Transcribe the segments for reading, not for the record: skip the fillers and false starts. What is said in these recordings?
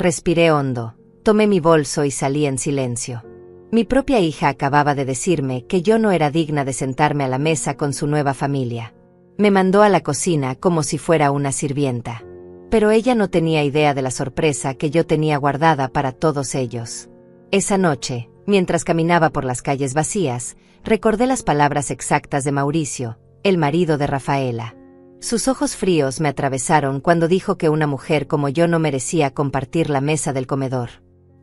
Respiré hondo, tomé mi bolso y salí en silencio. Mi propia hija acababa de decirme que yo no era digna de sentarme a la mesa con su nueva familia. Me mandó a la cocina como si fuera una sirvienta. Pero ella no tenía idea de la sorpresa que yo tenía guardada para todos ellos. Esa noche, mientras caminaba por las calles vacías, recordé las palabras exactas de Mauricio, el marido de Rafaela. Sus ojos fríos me atravesaron cuando dijo que una mujer como yo no merecía compartir la mesa del comedor.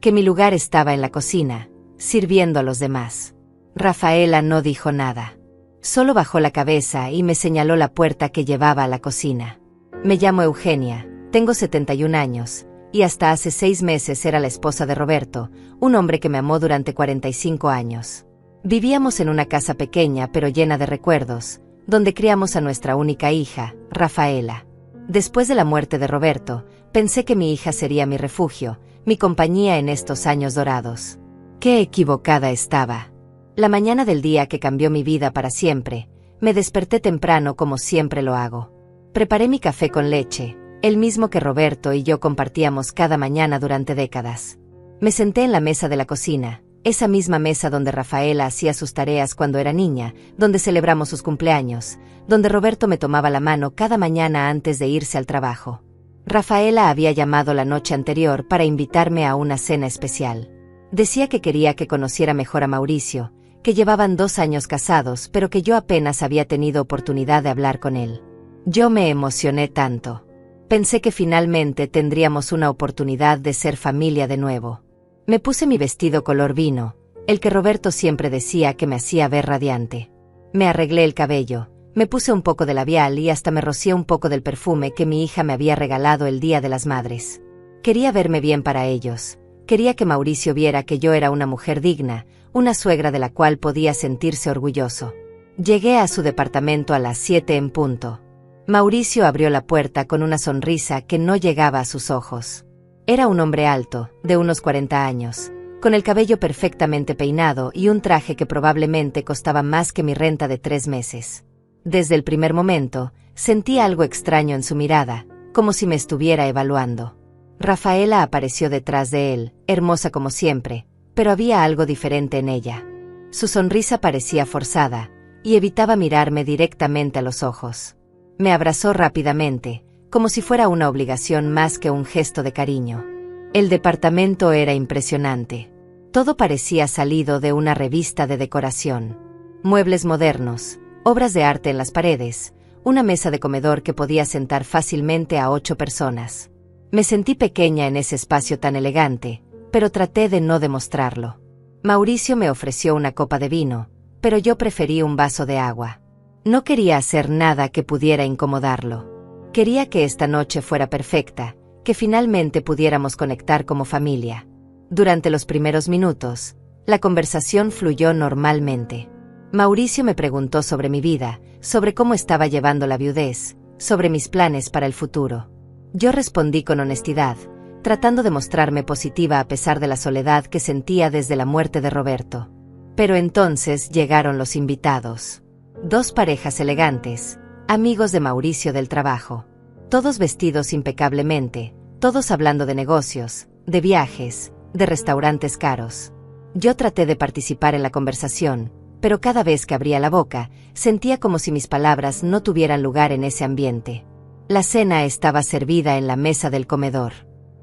Que mi lugar estaba en la cocina, sirviendo a los demás. Rafaela no dijo nada. Solo bajó la cabeza y me señaló la puerta que llevaba a la cocina. Me llamo Eugenia, tengo 71 años, y hasta hace 6 meses era la esposa de Roberto, un hombre que me amó durante 45 años. Vivíamos en una casa pequeña pero llena de recuerdos, donde criamos a nuestra única hija, Rafaela. Después de la muerte de Roberto, pensé que mi hija sería mi refugio, mi compañía en estos años dorados. Qué equivocada estaba. La mañana del día que cambió mi vida para siempre, me desperté temprano como siempre lo hago. Preparé mi café con leche, el mismo que Roberto y yo compartíamos cada mañana durante décadas. Me senté en la mesa de la cocina, esa misma mesa donde Rafaela hacía sus tareas cuando era niña, donde celebramos sus cumpleaños, donde Roberto me tomaba la mano cada mañana antes de irse al trabajo. Rafaela había llamado la noche anterior para invitarme a una cena especial. Decía que quería que conociera mejor a Mauricio, que llevaban 2 años casados pero que yo apenas había tenido oportunidad de hablar con él. Yo me emocioné tanto. Pensé que finalmente tendríamos una oportunidad de ser familia de nuevo. Me puse mi vestido color vino, el que Roberto siempre decía que me hacía ver radiante. Me arreglé el cabello, me puse un poco de labial y hasta me rocié un poco del perfume que mi hija me había regalado el Día de las Madres. Quería verme bien para ellos. Quería que Mauricio viera que yo era una mujer digna, una suegra de la cual podía sentirse orgulloso. Llegué a su departamento a las 7 en punto. Mauricio abrió la puerta con una sonrisa que no llegaba a sus ojos. Era un hombre alto, de unos 40 años, con el cabello perfectamente peinado y un traje que probablemente costaba más que mi renta de 3 meses. Desde el primer momento, sentí algo extraño en su mirada, como si me estuviera evaluando. Rafaela apareció detrás de él, hermosa como siempre, pero había algo diferente en ella. Su sonrisa parecía forzada, y evitaba mirarme directamente a los ojos. Me abrazó rápidamente, como si fuera una obligación más que un gesto de cariño. El departamento era impresionante. Todo parecía salido de una revista de decoración. Muebles modernos, obras de arte en las paredes, una mesa de comedor que podía sentar fácilmente a 8 personas. Me sentí pequeña en ese espacio tan elegante, pero traté de no demostrarlo. Mauricio me ofreció una copa de vino, pero yo preferí un vaso de agua. No quería hacer nada que pudiera incomodarlo. Quería que esta noche fuera perfecta, que finalmente pudiéramos conectar como familia. Durante los primeros minutos, la conversación fluyó normalmente. Mauricio me preguntó sobre mi vida, sobre cómo estaba llevando la viudez, sobre mis planes para el futuro. Yo respondí con honestidad, tratando de mostrarme positiva a pesar de la soledad que sentía desde la muerte de Roberto. Pero entonces llegaron los invitados. 2 parejas elegantes, amigos de Mauricio del trabajo. Todos vestidos impecablemente, todos hablando de negocios, de viajes, de restaurantes caros. Yo traté de participar en la conversación, pero cada vez que abría la boca, sentía como si mis palabras no tuvieran lugar en ese ambiente. La cena estaba servida en la mesa del comedor.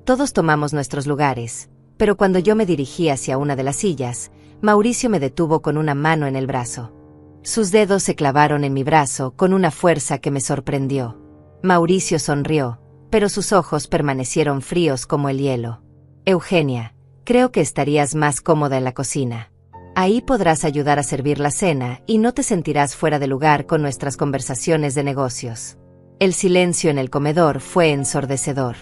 Todos tomamos nuestros lugares, pero cuando yo me dirigí hacia una de las sillas, Mauricio me detuvo con una mano en el brazo. Sus dedos se clavaron en mi brazo con una fuerza que me sorprendió. Mauricio sonrió, pero sus ojos permanecieron fríos como el hielo. Eugenia, creo que estarías más cómoda en la cocina. Ahí podrás ayudar a servir la cena y no te sentirás fuera de lugar con nuestras conversaciones de negocios. El silencio en el comedor fue ensordecedor.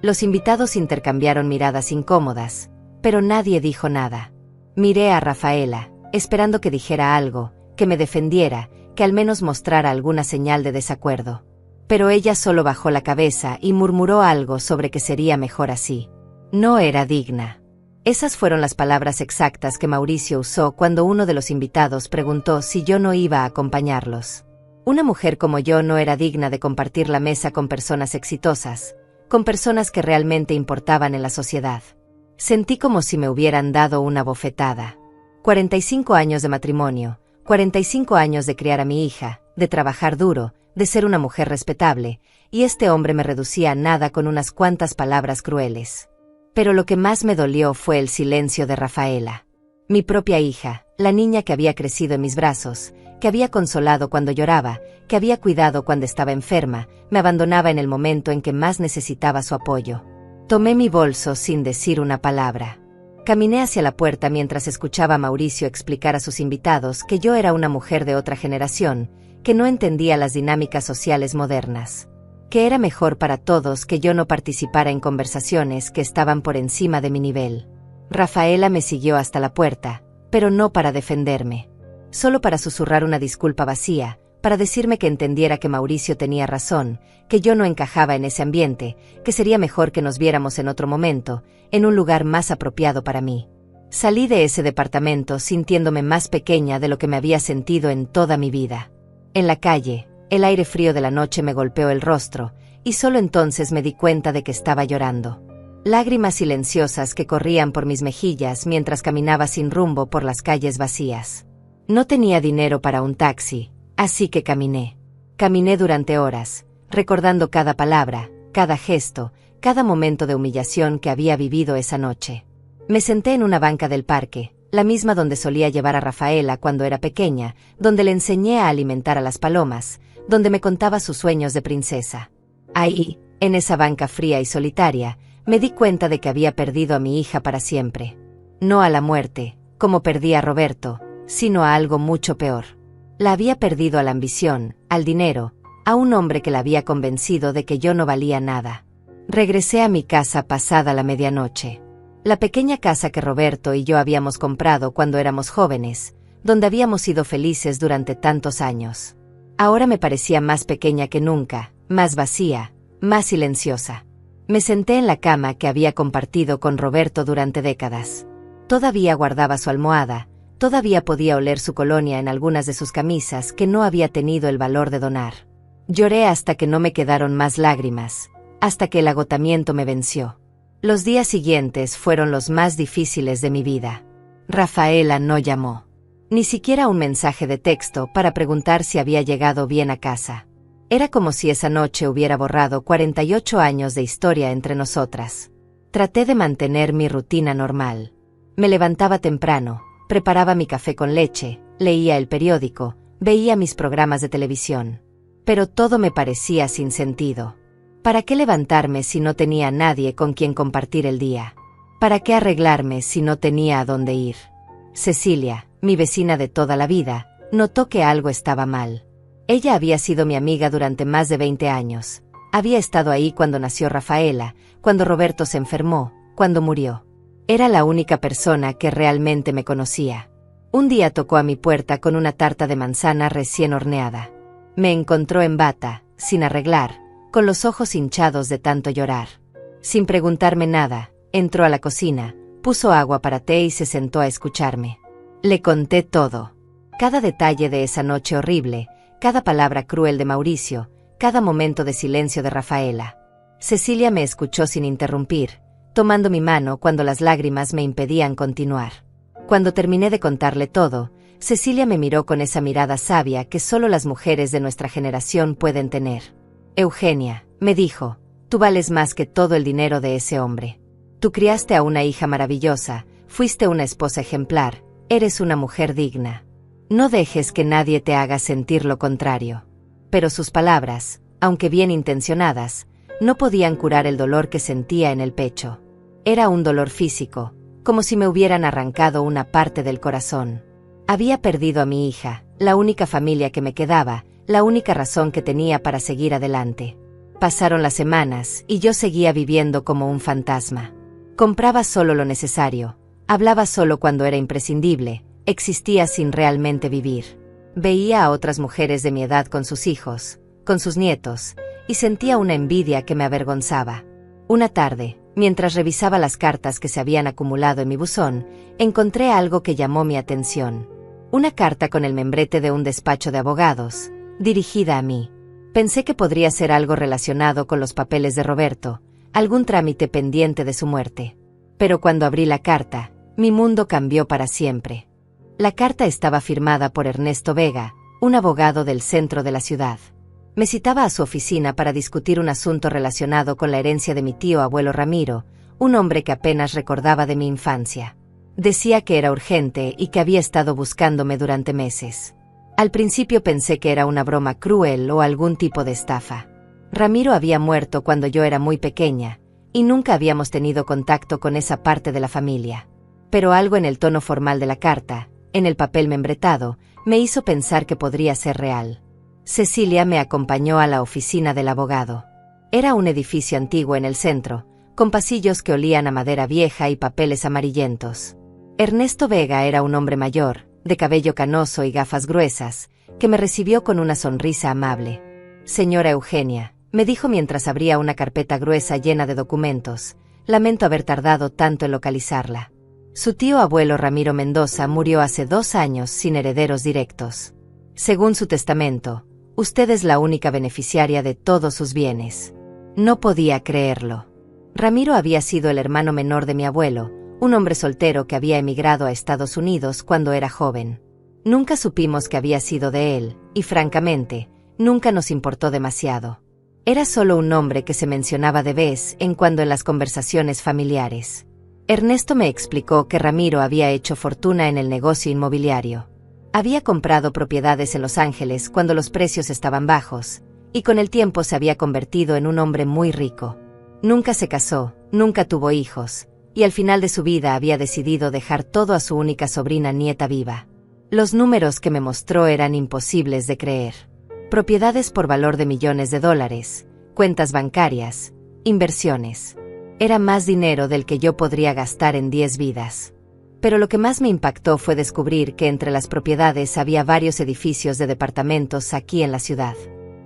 Los invitados intercambiaron miradas incómodas, pero nadie dijo nada. Miré a Rafaela, esperando que dijera algo, que me defendiera, que al menos mostrara alguna señal de desacuerdo. Pero ella solo bajó la cabeza y murmuró algo sobre que sería mejor así. No era digna. Esas fueron las palabras exactas que Mauricio usó cuando uno de los invitados preguntó si yo no iba a acompañarlos. Una mujer como yo no era digna de compartir la mesa con personas exitosas, con personas que realmente importaban en la sociedad. Sentí como si me hubieran dado una bofetada. 45 años de matrimonio, 45 años de criar a mi hija, de trabajar duro, de ser una mujer respetable, y este hombre me reducía a nada con unas cuantas palabras crueles. Pero lo que más me dolió fue el silencio de Rafaela. Mi propia hija, la niña que había crecido en mis brazos, que había consolado cuando lloraba, que había cuidado cuando estaba enferma, me abandonaba en el momento en que más necesitaba su apoyo. Tomé mi bolso sin decir una palabra. Caminé hacia la puerta mientras escuchaba a Mauricio explicar a sus invitados que yo era una mujer de otra generación, que no entendía las dinámicas sociales modernas, que era mejor para todos que yo no participara en conversaciones que estaban por encima de mi nivel. Rafaela me siguió hasta la puerta, pero no para defenderme, solo para susurrar una disculpa vacía, para decirme que entendiera que Mauricio tenía razón, que yo no encajaba en ese ambiente, que sería mejor que nos viéramos en otro momento, en un lugar más apropiado para mí. Salí de ese departamento sintiéndome más pequeña de lo que me había sentido en toda mi vida. En la calle, el aire frío de la noche me golpeó el rostro, y solo entonces me di cuenta de que estaba llorando. Lágrimas silenciosas que corrían por mis mejillas mientras caminaba sin rumbo por las calles vacías. No tenía dinero para un taxi, así que caminé. Caminé durante horas, recordando cada palabra, cada gesto, cada momento de humillación que había vivido esa noche. Me senté en una banca del parque, la misma donde solía llevar a Rafaela cuando era pequeña, donde le enseñé a alimentar a las palomas, donde me contaba sus sueños de princesa. Ahí, en esa banca fría y solitaria, me di cuenta de que había perdido a mi hija para siempre. No a la muerte, como perdí a Roberto, sino a algo mucho peor. La había perdido a la ambición, al dinero, a un hombre que la había convencido de que yo no valía nada. Regresé a mi casa pasada la medianoche. La pequeña casa que Roberto y yo habíamos comprado cuando éramos jóvenes, donde habíamos sido felices durante tantos años. Ahora me parecía más pequeña que nunca, más vacía, más silenciosa. Me senté en la cama que había compartido con Roberto durante décadas. Todavía guardaba su almohada, todavía podía oler su colonia en algunas de sus camisas que no había tenido el valor de donar. Lloré hasta que no me quedaron más lágrimas, hasta que el agotamiento me venció. Los días siguientes fueron los más difíciles de mi vida. Rafaela no llamó. Ni siquiera un mensaje de texto para preguntar si había llegado bien a casa. Era como si esa noche hubiera borrado 48 años de historia entre nosotras. Traté de mantener mi rutina normal. Me levantaba temprano, preparaba mi café con leche, leía el periódico, veía mis programas de televisión. Pero todo me parecía sin sentido. ¿Para qué levantarme si no tenía a nadie con quien compartir el día? ¿Para qué arreglarme si no tenía a dónde ir? Cecilia, mi vecina de toda la vida, notó que algo estaba mal. Ella había sido mi amiga durante más de 20 años. Había estado ahí cuando nació Rafaela, cuando Roberto se enfermó, cuando murió. Era la única persona que realmente me conocía. Un día tocó a mi puerta con una tarta de manzana recién horneada. Me encontró en bata, sin arreglar, con los ojos hinchados de tanto llorar. Sin preguntarme nada, entró a la cocina, puso agua para té y se sentó a escucharme. Le conté todo. Cada detalle de esa noche horrible, cada palabra cruel de Mauricio, cada momento de silencio de Rafaela. Cecilia me escuchó sin interrumpir, tomando mi mano cuando las lágrimas me impedían continuar. Cuando terminé de contarle todo, Cecilia me miró con esa mirada sabia que solo las mujeres de nuestra generación pueden tener. Eugenia, me dijo, tú vales más que todo el dinero de ese hombre. Tú criaste a una hija maravillosa, fuiste una esposa ejemplar, eres una mujer digna. No dejes que nadie te haga sentir lo contrario. Pero sus palabras, aunque bien intencionadas, no podían curar el dolor que sentía en el pecho. Era un dolor físico, como si me hubieran arrancado una parte del corazón. Había perdido a mi hija, la única familia que me quedaba, la única razón que tenía para seguir adelante. Pasaron las semanas y yo seguía viviendo como un fantasma. Compraba solo lo necesario, hablaba solo cuando era imprescindible, existía sin realmente vivir. Veía a otras mujeres de mi edad con sus hijos, con sus nietos, y sentía una envidia que me avergonzaba. Una tarde, mientras revisaba las cartas que se habían acumulado en mi buzón, encontré algo que llamó mi atención. Una carta con el membrete de un despacho de abogados, dirigida a mí. Pensé que podría ser algo relacionado con los papeles de Roberto, algún trámite pendiente de su muerte. Pero cuando abrí la carta, mi mundo cambió para siempre. La carta estaba firmada por Ernesto Vega, un abogado del centro de la ciudad. Me citaba a su oficina para discutir un asunto relacionado con la herencia de mi tío abuelo Ramiro, un hombre que apenas recordaba de mi infancia. Decía que era urgente y que había estado buscándome durante meses. Al principio pensé que era una broma cruel o algún tipo de estafa. Ramiro había muerto cuando yo era muy pequeña, y nunca habíamos tenido contacto con esa parte de la familia. Pero algo en el tono formal de la carta, en el papel membretado, me hizo pensar que podría ser real. Cecilia me acompañó a la oficina del abogado. Era un edificio antiguo en el centro, con pasillos que olían a madera vieja y papeles amarillentos. Ernesto Vega era un hombre mayor, de cabello canoso y gafas gruesas, que me recibió con una sonrisa amable. «Señora Eugenia», me dijo mientras abría una carpeta gruesa llena de documentos, «lamento haber tardado tanto en localizarla. Su tío abuelo Ramiro Mendoza murió hace 2 años sin herederos directos. Según su testamento, usted es la única beneficiaria de todos sus bienes». No podía creerlo. Ramiro había sido el hermano menor de mi abuelo, un hombre soltero que había emigrado a Estados Unidos cuando era joven. Nunca supimos que había sido de él, y francamente, nunca nos importó demasiado. Era solo un nombre que se mencionaba de vez en cuando en las conversaciones familiares. Ernesto me explicó que Ramiro había hecho fortuna en el negocio inmobiliario. Había comprado propiedades en Los Ángeles cuando los precios estaban bajos, y con el tiempo se había convertido en un hombre muy rico. Nunca se casó, nunca tuvo hijos, y al final de su vida había decidido dejar todo a su única sobrina nieta viva. Los números que me mostró eran imposibles de creer. Propiedades por valor de millones de dólares, cuentas bancarias, inversiones. Era más dinero del que yo podría gastar en 10 vidas. Pero lo que más me impactó fue descubrir que entre las propiedades había varios edificios de departamentos aquí en la ciudad.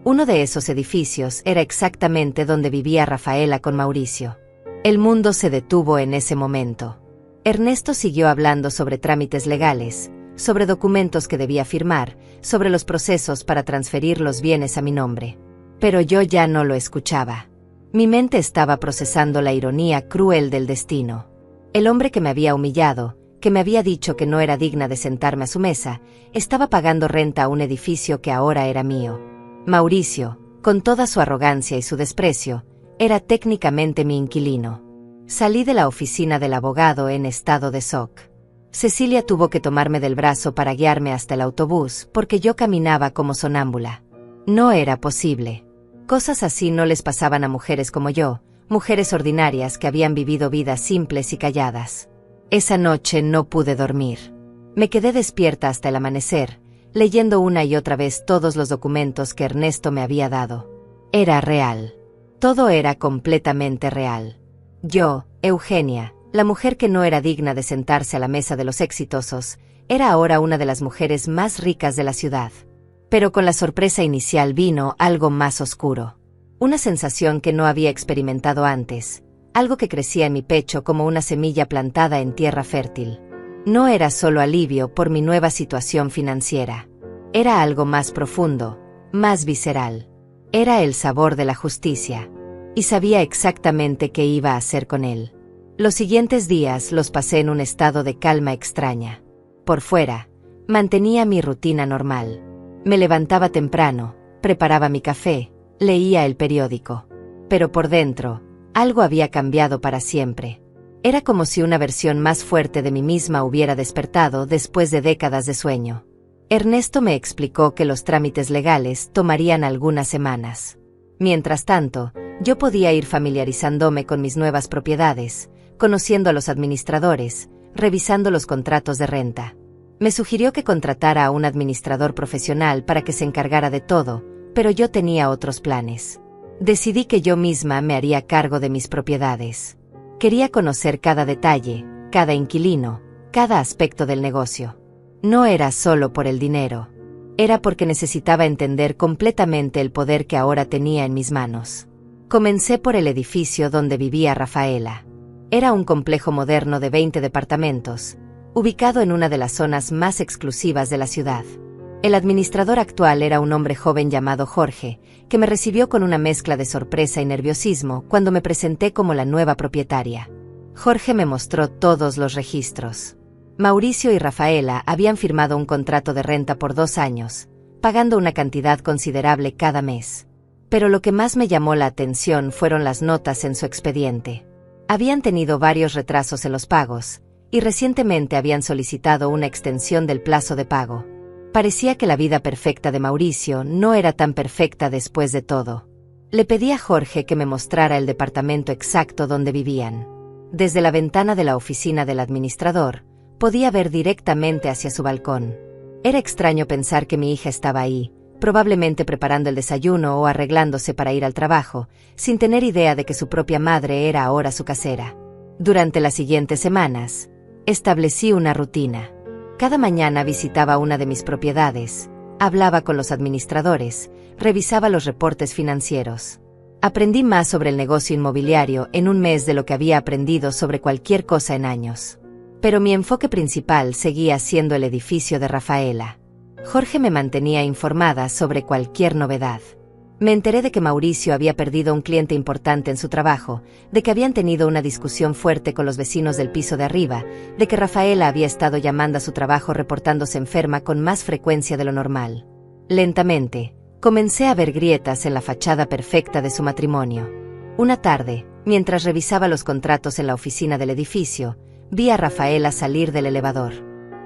Uno de esos edificios era exactamente donde vivía Rafaela con Mauricio. El mundo se detuvo en ese momento. Ernesto siguió hablando sobre trámites legales, sobre documentos que debía firmar, sobre los procesos para transferir los bienes a mi nombre. Pero yo ya no lo escuchaba. Mi mente estaba procesando la ironía cruel del destino. El hombre que me había humillado, que me había dicho que no era digna de sentarme a su mesa, estaba pagando renta a un edificio que ahora era mío. Mauricio, con toda su arrogancia y su desprecio, era técnicamente mi inquilino. Salí de la oficina del abogado en estado de shock. Cecilia tuvo que tomarme del brazo para guiarme hasta el autobús porque yo caminaba como sonámbula. No era posible. Cosas así no les pasaban a mujeres como yo, mujeres ordinarias que habían vivido vidas simples y calladas. Esa noche no pude dormir. Me quedé despierta hasta el amanecer, leyendo una y otra vez todos los documentos que Ernesto me había dado. Era real. Todo era completamente real. Yo, Eugenia, la mujer que no era digna de sentarse a la mesa de los exitosos, era ahora una de las mujeres más ricas de la ciudad. Pero con la sorpresa inicial vino algo más oscuro. Una sensación que no había experimentado antes, algo que crecía en mi pecho como una semilla plantada en tierra fértil. No era solo alivio por mi nueva situación financiera. Era algo más profundo, más visceral. Era el sabor de la justicia. Y sabía exactamente qué iba a hacer con él. Los siguientes días los pasé en un estado de calma extraña. Por fuera, mantenía mi rutina normal. Me levantaba temprano, preparaba mi café, leía el periódico. Pero por dentro, algo había cambiado para siempre. Era como si una versión más fuerte de mí misma hubiera despertado después de décadas de sueño. Ernesto me explicó que los trámites legales tomarían algunas semanas. Mientras tanto, yo podía ir familiarizándome con mis nuevas propiedades, conociendo a los administradores, revisando los contratos de renta. Me sugirió que contratara a un administrador profesional para que se encargara de todo, pero yo tenía otros planes. Decidí que yo misma me haría cargo de mis propiedades. Quería conocer cada detalle, cada inquilino, cada aspecto del negocio. No era solo por el dinero. Era porque necesitaba entender completamente el poder que ahora tenía en mis manos. Comencé por el edificio donde vivía Rafaela. Era un complejo moderno de 20 departamentos, ubicado en una de las zonas más exclusivas de la ciudad. El administrador actual era un hombre joven llamado Jorge, que me recibió con una mezcla de sorpresa y nerviosismo cuando me presenté como la nueva propietaria. Jorge me mostró todos los registros. Mauricio y Rafaela habían firmado un contrato de renta por 2 años, pagando una cantidad considerable cada mes. Pero lo que más me llamó la atención fueron las notas en su expediente. Habían tenido varios retrasos en los pagos, y recientemente habían solicitado una extensión del plazo de pago. Parecía que la vida perfecta de Mauricio no era tan perfecta después de todo. Le pedí a Jorge que me mostrara el departamento exacto donde vivían. Desde la ventana de la oficina del administrador, podía ver directamente hacia su balcón. Era extraño pensar que mi hija estaba ahí, probablemente preparando el desayuno o arreglándose para ir al trabajo, sin tener idea de que su propia madre era ahora su casera. Durante las siguientes semanas, establecí una rutina. Cada mañana visitaba una de mis propiedades, hablaba con los administradores, revisaba los reportes financieros. Aprendí más sobre el negocio inmobiliario en un mes de lo que había aprendido sobre cualquier cosa en años. Pero mi enfoque principal seguía siendo el edificio de Rafaela. Jorge me mantenía informada sobre cualquier novedad. Me enteré de que Mauricio había perdido un cliente importante en su trabajo, de que habían tenido una discusión fuerte con los vecinos del piso de arriba, de que Rafaela había estado llamando a su trabajo reportándose enferma con más frecuencia de lo normal. Lentamente, comencé a ver grietas en la fachada perfecta de su matrimonio. Una tarde, mientras revisaba los contratos en la oficina del edificio, vi a Rafaela salir del elevador.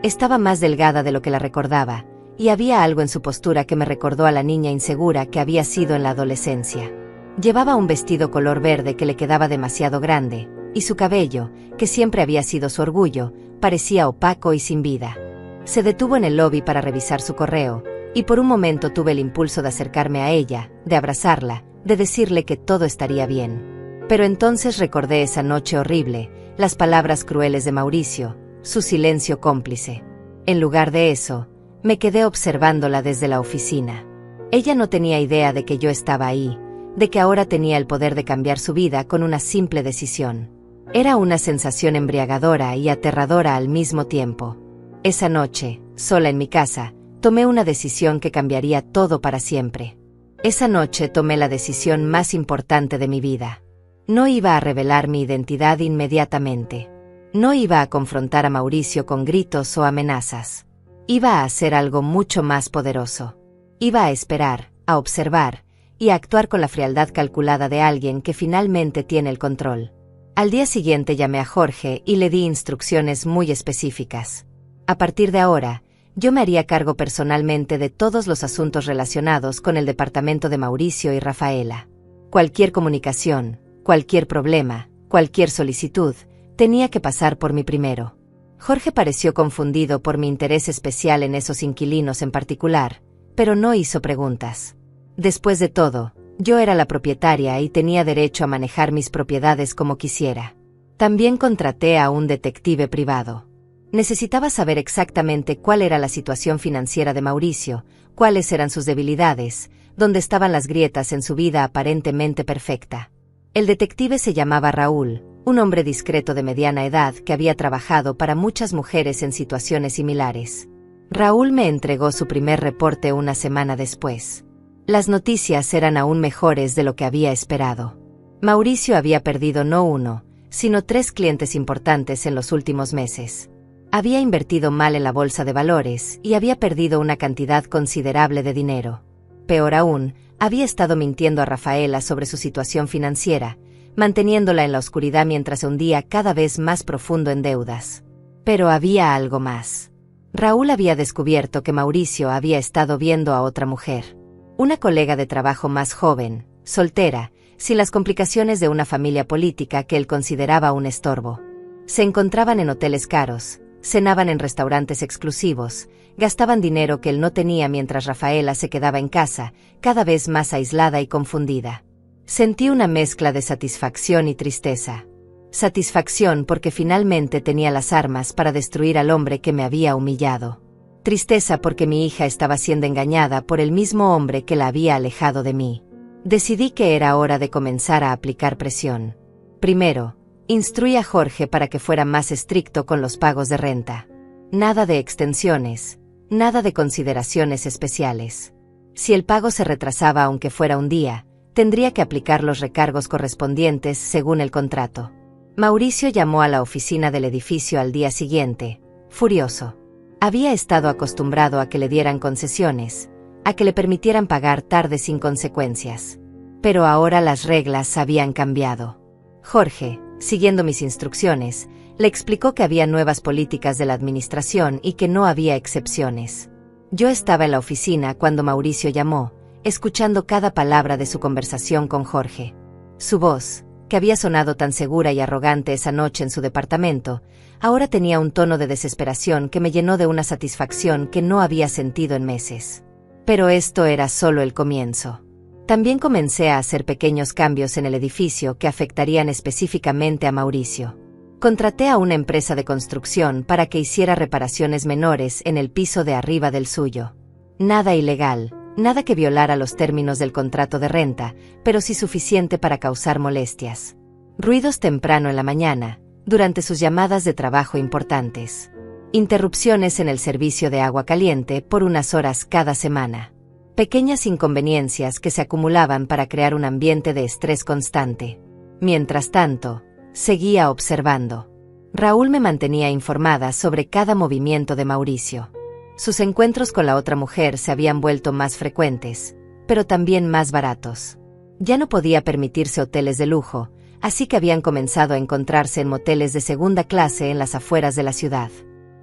Estaba más delgada de lo que la recordaba, y había algo en su postura que me recordó a la niña insegura que había sido en la adolescencia. Llevaba un vestido color verde que le quedaba demasiado grande, y su cabello, que siempre había sido su orgullo, parecía opaco y sin vida. Se detuvo en el lobby para revisar su correo, y por un momento tuve el impulso de acercarme a ella, de abrazarla, de decirle que todo estaría bien. Pero entonces recordé esa noche horrible, las palabras crueles de Mauricio, su silencio cómplice. En lugar de eso, me quedé observándola desde la oficina. Ella no tenía idea de que yo estaba ahí, de que ahora tenía el poder de cambiar su vida con una simple decisión. Era una sensación embriagadora y aterradora al mismo tiempo. Esa noche, sola en mi casa, tomé una decisión que cambiaría todo para siempre. Esa noche tomé la decisión más importante de mi vida. No iba a revelar mi identidad inmediatamente. No iba a confrontar a Mauricio con gritos o amenazas. Iba a hacer algo mucho más poderoso. Iba a esperar, a observar, y a actuar con la frialdad calculada de alguien que finalmente tiene el control. Al día siguiente llamé a Jorge y le di instrucciones muy específicas. A partir de ahora, yo me haría cargo personalmente de todos los asuntos relacionados con el departamento de Mauricio y Rafaela. Cualquier comunicación, cualquier problema, cualquier solicitud, tenía que pasar por mí primero. Jorge pareció confundido por mi interés especial en esos inquilinos en particular, pero no hizo preguntas. Después de todo, yo era la propietaria y tenía derecho a manejar mis propiedades como quisiera. También contraté a un detective privado. Necesitaba saber exactamente cuál era la situación financiera de Mauricio, cuáles eran sus debilidades, dónde estaban las grietas en su vida aparentemente perfecta. El detective se llamaba Raúl, un hombre discreto de mediana edad que había trabajado para muchas mujeres en situaciones similares. Raúl me entregó su primer reporte una semana después. Las noticias eran aún mejores de lo que había esperado. Mauricio había perdido no 1, sino 3 clientes importantes en los últimos meses. Había invertido mal en la bolsa de valores y había perdido una cantidad considerable de dinero. Peor aún, había estado mintiendo a Rafaela sobre su situación financiera, manteniéndola en la oscuridad mientras se hundía cada vez más profundo en deudas. Pero había algo más. Raúl había descubierto que Mauricio había estado viendo a otra mujer. Una colega de trabajo más joven, soltera, sin las complicaciones de una familia política que él consideraba un estorbo. Se encontraban en hoteles caros, cenaban en restaurantes exclusivos, gastaban dinero que él no tenía mientras Rafaela se quedaba en casa, cada vez más aislada y confundida. Sentí una mezcla de satisfacción y tristeza. Satisfacción porque finalmente tenía las armas para destruir al hombre que me había humillado. Tristeza porque mi hija estaba siendo engañada por el mismo hombre que la había alejado de mí. Decidí que era hora de comenzar a aplicar presión. Primero, instruí a Jorge para que fuera más estricto con los pagos de renta. Nada de extensiones, Nada de consideraciones especiales. Si el pago se retrasaba aunque fuera un día, tendría que aplicar los recargos correspondientes según el contrato. Mauricio llamó a la oficina del edificio al día siguiente, furioso. Había estado acostumbrado a que le dieran concesiones, a que le permitieran pagar tarde sin consecuencias. Pero ahora las reglas habían cambiado. Jorge, siguiendo mis instrucciones, le explicó que había nuevas políticas de la administración y que no había excepciones. Yo estaba en la oficina cuando Mauricio llamó, escuchando cada palabra de su conversación con Jorge. Su voz, que había sonado tan segura y arrogante esa noche en su departamento, ahora tenía un tono de desesperación que me llenó de una satisfacción que no había sentido en meses. Pero esto era solo el comienzo. También comencé a hacer pequeños cambios en el edificio que afectarían específicamente a Mauricio. Contraté a una empresa de construcción para que hiciera reparaciones menores en el piso de arriba del suyo. Nada ilegal, nada que violara los términos del contrato de renta, pero sí suficiente para causar molestias. Ruidos temprano en la mañana, durante sus llamadas de trabajo importantes. Interrupciones en el servicio de agua caliente por unas horas cada semana. Pequeñas inconveniencias que se acumulaban para crear un ambiente de estrés constante. Mientras tanto, seguía observando. Raúl me mantenía informada sobre cada movimiento de Mauricio. Sus encuentros con la otra mujer se habían vuelto más frecuentes, pero también más baratos. Ya no podía permitirse hoteles de lujo, así que habían comenzado a encontrarse en moteles de segunda clase en las afueras de la ciudad.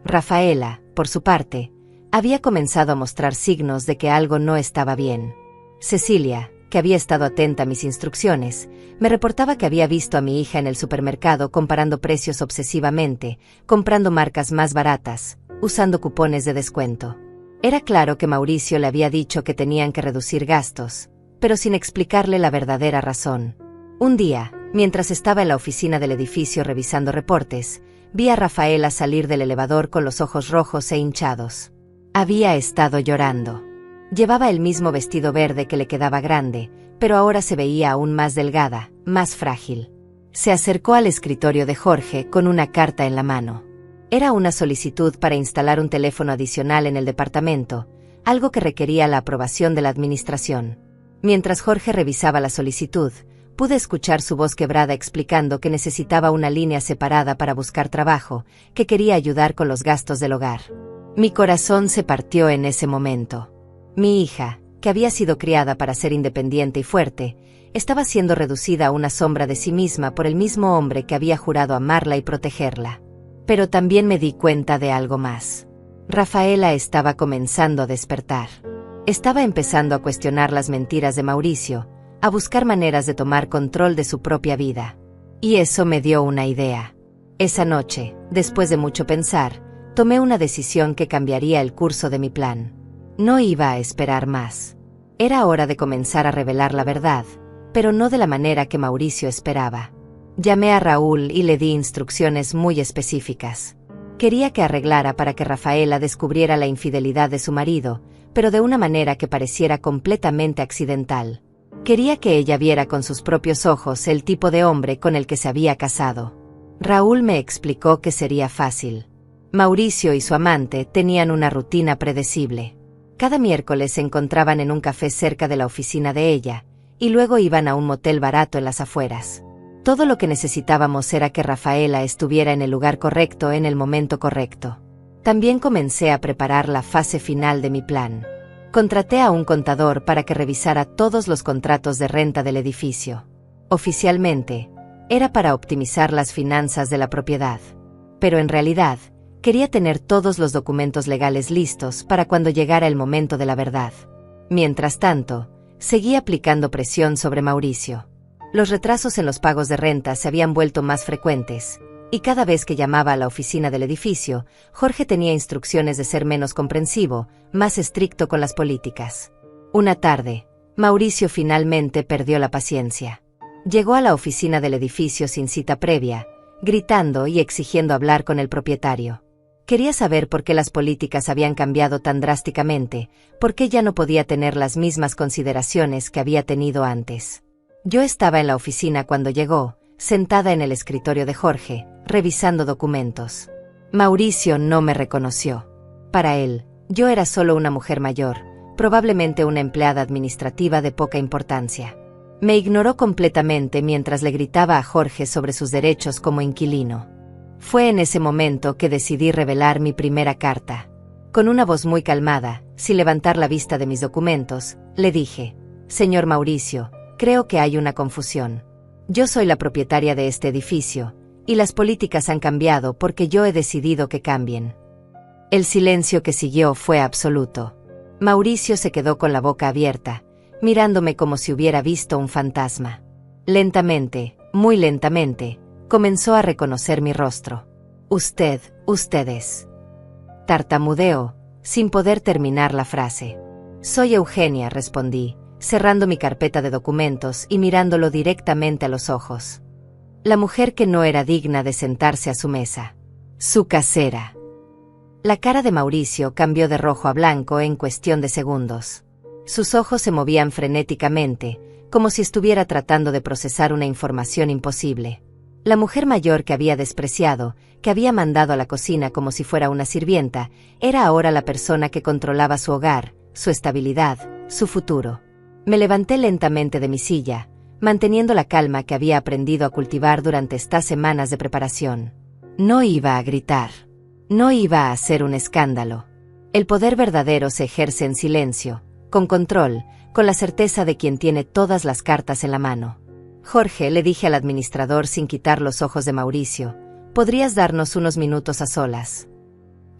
Rafaela, por su parte, había comenzado a mostrar signos de que algo no estaba bien. Cecilia, que había estado atenta a mis instrucciones, me reportaba que había visto a mi hija en el supermercado comparando precios obsesivamente, comprando marcas más baratas, usando cupones de descuento. Era claro que Mauricio le había dicho que tenían que reducir gastos, pero sin explicarle la verdadera razón. Un día, mientras estaba en la oficina del edificio revisando reportes, vi a Rafaela salir del elevador con los ojos rojos e hinchados. Había estado llorando. Llevaba el mismo vestido verde que le quedaba grande, pero ahora se veía aún más delgada, más frágil. Se acercó al escritorio de Jorge con una carta en la mano. Era una solicitud para instalar un teléfono adicional en el departamento, algo que requería la aprobación de la administración. Mientras Jorge revisaba la solicitud, pude escuchar su voz quebrada explicando que necesitaba una línea separada para buscar trabajo, que quería ayudar con los gastos del hogar. Mi corazón se partió en ese momento. Mi hija, que había sido criada para ser independiente y fuerte, estaba siendo reducida a una sombra de sí misma por el mismo hombre que había jurado amarla y protegerla. Pero también me di cuenta de algo más. Rafaela estaba comenzando a despertar. Estaba empezando a cuestionar las mentiras de Mauricio, a buscar maneras de tomar control de su propia vida. Y eso me dio una idea. Esa noche, después de mucho pensar, tomé una decisión que cambiaría el curso de mi plan. No iba a esperar más. Era hora de comenzar a revelar la verdad, pero no de la manera que Mauricio esperaba. Llamé a Raúl y le di instrucciones muy específicas. Quería que arreglara para que Rafaela descubriera la infidelidad de su marido, pero de una manera que pareciera completamente accidental. Quería que ella viera con sus propios ojos el tipo de hombre con el que se había casado. Raúl me explicó que sería fácil. Mauricio y su amante tenían una rutina predecible. Cada miércoles se encontraban en un café cerca de la oficina de ella, y luego iban a un motel barato en las afueras. Todo lo que necesitábamos era que Rafaela estuviera en el lugar correcto en el momento correcto. También comencé a preparar la fase final de mi plan. Contraté a un contador para que revisara todos los contratos de renta del edificio. Oficialmente, era para optimizar las finanzas de la propiedad. Pero en realidad, quería tener todos los documentos legales listos para cuando llegara el momento de la verdad. Mientras tanto, seguí aplicando presión sobre Mauricio. Los retrasos en los pagos de renta se habían vuelto más frecuentes, y cada vez que llamaba a la oficina del edificio, Jorge tenía instrucciones de ser menos comprensivo, más estricto con las políticas. Una tarde, Mauricio finalmente perdió la paciencia. Llegó a la oficina del edificio sin cita previa, gritando y exigiendo hablar con el propietario. Quería saber por qué las políticas habían cambiado tan drásticamente, por qué ya no podía tener las mismas consideraciones que había tenido antes. Yo estaba en la oficina cuando llegó, sentada en el escritorio de Jorge, revisando documentos. Mauricio no me reconoció. Para él, Yo era solo una mujer mayor, probablemente una empleada administrativa de poca importancia. Me ignoró completamente mientras le gritaba a Jorge sobre sus derechos como inquilino. Fue en ese momento que decidí revelar mi primera carta. Con una voz muy calmada, sin levantar la vista de mis documentos, le dije: «Señor Mauricio, creo que hay una confusión. Yo soy la propietaria de este edificio, y las políticas han cambiado porque yo he decidido que cambien». El silencio que siguió fue absoluto. Mauricio se quedó con la boca abierta, mirándome como si hubiera visto un fantasma. Lentamente, muy lentamente, comenzó a reconocer mi rostro. Ustedes. Tartamudeó, sin poder terminar la frase. «Soy Eugenia», respondí, cerrando mi carpeta de documentos y mirándolo directamente a los ojos. La mujer que no era digna de sentarse a su mesa. Su casera. La cara de Mauricio cambió de rojo a blanco en cuestión de segundos. Sus ojos se movían frenéticamente, como si estuviera tratando de procesar una información imposible. La mujer mayor que había despreciado, que había mandado a la cocina como si fuera una sirvienta, era ahora la persona que controlaba su hogar, su estabilidad, su futuro. Me levanté lentamente de mi silla, manteniendo la calma que había aprendido a cultivar durante estas semanas de preparación. No iba a gritar. No iba a hacer un escándalo. El poder verdadero se ejerce en silencio, con control, con la certeza de quien tiene todas las cartas en la mano. «Jorge», le dije al administrador sin quitar los ojos de Mauricio, «¿podrías darnos unos minutos a solas?».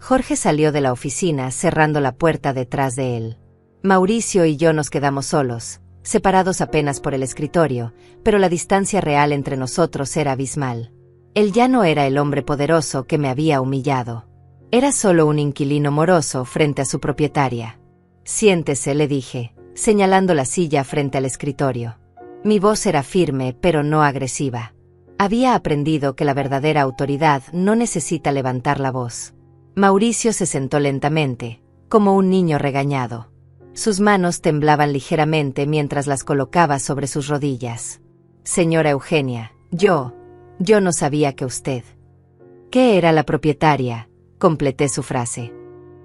Jorge salió de la oficina cerrando la puerta detrás de él. Mauricio y yo nos quedamos solos, separados apenas por el escritorio, pero la distancia real entre nosotros era abismal. Él ya no era el hombre poderoso que me había humillado. Era solo un inquilino moroso frente a su propietaria. «Siéntese», le dije, señalando la silla frente al escritorio. Mi voz era firme pero no agresiva. Había aprendido que la verdadera autoridad no necesita levantar la voz. Mauricio se sentó lentamente, como un niño regañado. Sus manos temblaban ligeramente mientras las colocaba sobre sus rodillas. «Señora Eugenia, yo no sabía que usted». «¿Qué era la propietaria?», completé su frase.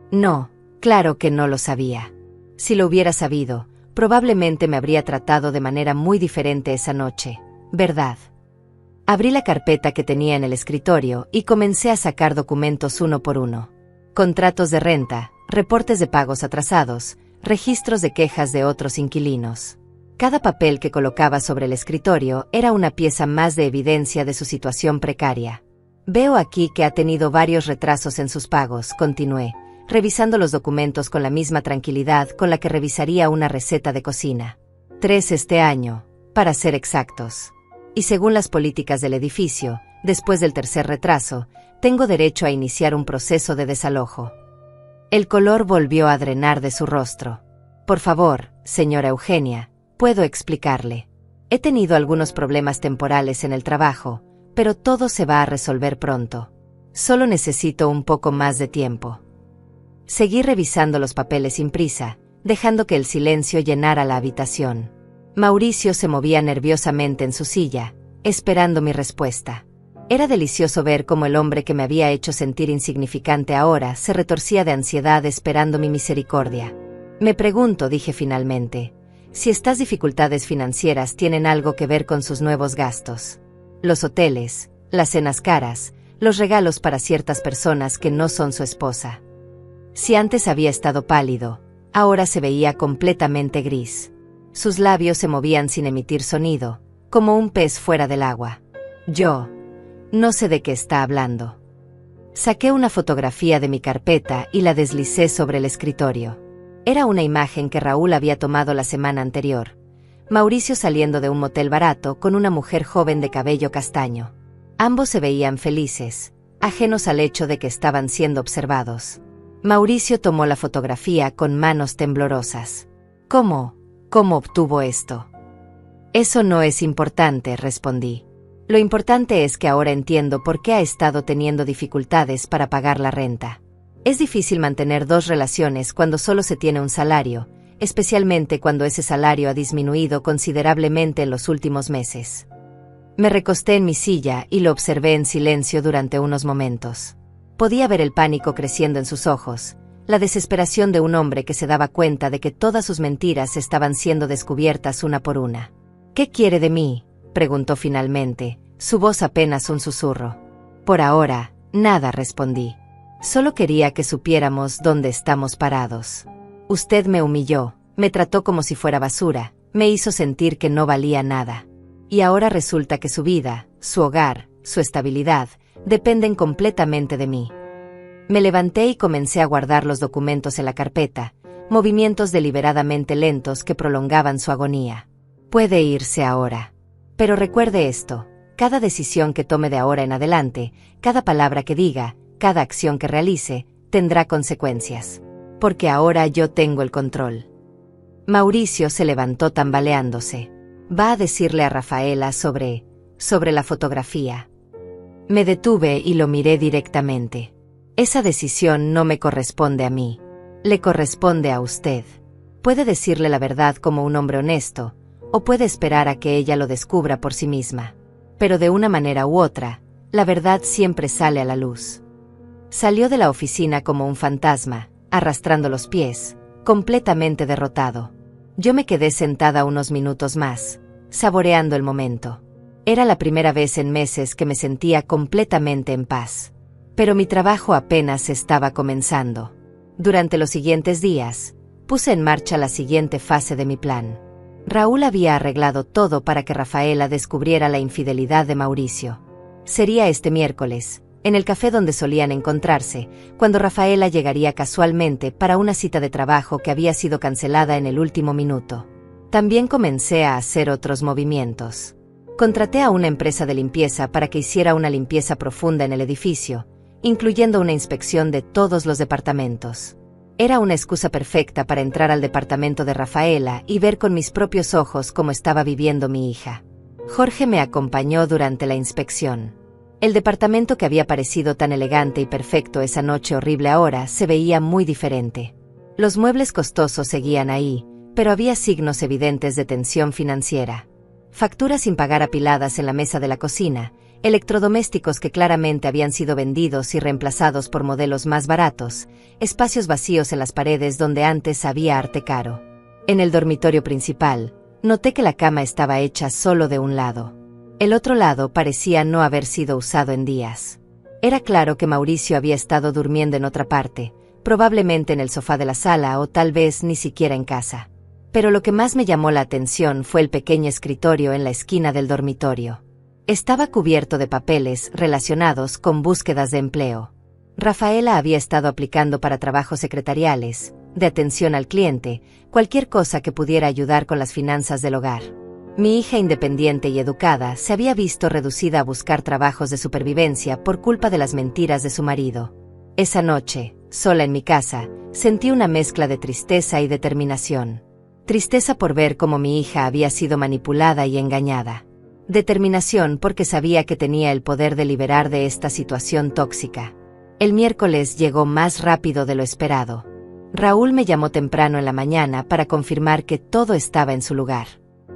«No, claro que no lo sabía. Si lo hubiera sabido, probablemente me habría tratado de manera muy diferente esa noche, ¿verdad?». Abrí la carpeta que tenía en el escritorio y comencé a sacar documentos uno por uno. Contratos de renta, reportes de pagos atrasados, registros de quejas de otros inquilinos. Cada papel que colocaba sobre el escritorio era una pieza más de evidencia de su situación precaria. «Veo aquí que ha tenido varios retrasos en sus pagos», continué, revisando los documentos con la misma tranquilidad con la que revisaría una receta de cocina. 3 este año, para ser exactos. Y según las políticas del edificio, después del tercer retraso, tengo derecho a iniciar un proceso de desalojo. El color volvió a drenar de su rostro. «Por favor, señora Eugenia, puedo explicarle. He tenido algunos problemas temporales en el trabajo, pero todo se va a resolver pronto. Solo necesito un poco más de tiempo». Seguí revisando los papeles sin prisa, dejando que el silencio llenara la habitación. Mauricio se movía nerviosamente en su silla, esperando mi respuesta. Era delicioso ver cómo el hombre que me había hecho sentir insignificante ahora se retorcía de ansiedad esperando mi misericordia. «Me pregunto», dije finalmente, «si estas dificultades financieras tienen algo que ver con sus nuevos gastos. Los hoteles, las cenas caras, los regalos para ciertas personas que no son su esposa». Si antes había estado pálido, ahora se veía completamente gris. Sus labios se movían sin emitir sonido, como un pez fuera del agua. «Yo no sé de qué está hablando». Saqué una fotografía de mi carpeta y la deslicé sobre el escritorio. Era una imagen que Raúl había tomado la semana anterior. Mauricio saliendo de un motel barato con una mujer joven de cabello castaño. Ambos se veían felices, ajenos al hecho de que estaban siendo observados. Mauricio tomó la fotografía con manos temblorosas. ¿Cómo obtuvo esto? «Eso no es importante», respondí. «Lo importante es que ahora entiendo por qué ha estado teniendo dificultades para pagar la renta. Es difícil mantener 2 relaciones cuando solo se tiene un salario, especialmente cuando ese salario ha disminuido considerablemente en los últimos meses». Me recosté en mi silla y lo observé en silencio durante unos momentos. Podía ver el pánico creciendo en sus ojos, la desesperación de un hombre que se daba cuenta de que todas sus mentiras estaban siendo descubiertas una por una. «¿Qué quiere de mí?», preguntó finalmente, su voz apenas un susurro. «Por ahora, nada», respondí. «Solo quería que supiéramos dónde estamos parados. Usted me humilló, me trató como si fuera basura, me hizo sentir que no valía nada. Y ahora resulta que su vida, su hogar, su estabilidad, dependen completamente de mí». Me levanté y comencé a guardar los documentos en la carpeta, movimientos deliberadamente lentos que prolongaban su agonía. «Puede irse ahora. Pero recuerde esto, cada decisión que tome de ahora en adelante, cada palabra que diga, cada acción que realice, tendrá consecuencias. Porque ahora yo tengo el control». Mauricio se levantó tambaleándose. «¿Va a decirle a Rafaela sobre la fotografía?». Me detuve y lo miré directamente. «Esa decisión no me corresponde a mí. Le corresponde a usted. Puede decirle la verdad como un hombre honesto, o puede esperar a que ella lo descubra por sí misma. Pero de una manera u otra, la verdad siempre sale a la luz». Salió de la oficina como un fantasma, arrastrando los pies, completamente derrotado. Yo me quedé sentada unos minutos más, saboreando el momento. Era la primera vez en meses que me sentía completamente en paz. Pero mi trabajo apenas estaba comenzando. Durante los siguientes días, puse en marcha la siguiente fase de mi plan. Raúl había arreglado todo para que Rafaela descubriera la infidelidad de Mauricio. Sería este miércoles, en el café donde solían encontrarse, cuando Rafaela llegaría casualmente para una cita de trabajo que había sido cancelada en el último minuto. También comencé a hacer otros movimientos. Contraté a una empresa de limpieza para que hiciera una limpieza profunda en el edificio, incluyendo una inspección de todos los departamentos. Era una excusa perfecta para entrar al departamento de Rafaela y ver con mis propios ojos cómo estaba viviendo mi hija. Jorge me acompañó durante la inspección. El departamento que había parecido tan elegante y perfecto esa noche horrible ahora se veía muy diferente. Los muebles costosos seguían ahí, pero había signos evidentes de tensión financiera. Facturas sin pagar apiladas en la mesa de la cocina, electrodomésticos que claramente habían sido vendidos y reemplazados por modelos más baratos, espacios vacíos en las paredes donde antes había arte caro. En el dormitorio principal, noté que la cama estaba hecha solo de un lado. El otro lado parecía no haber sido usado en días. Era claro que Mauricio había estado durmiendo en otra parte, probablemente en el sofá de la sala o tal vez ni siquiera en casa. Pero lo que más me llamó la atención fue el pequeño escritorio en la esquina del dormitorio. Estaba cubierto de papeles relacionados con búsquedas de empleo. Rafaela había estado aplicando para trabajos secretariales, de atención al cliente, cualquier cosa que pudiera ayudar con las finanzas del hogar. Mi hija independiente y educada se había visto reducida a buscar trabajos de supervivencia por culpa de las mentiras de su marido. Esa noche, sola en mi casa, sentí una mezcla de tristeza y determinación. Tristeza por ver cómo mi hija había sido manipulada y engañada. Determinación porque sabía que tenía el poder de liberar de esta situación tóxica. El miércoles llegó más rápido de lo esperado. Raúl me llamó temprano en la mañana para confirmar que todo estaba en su lugar.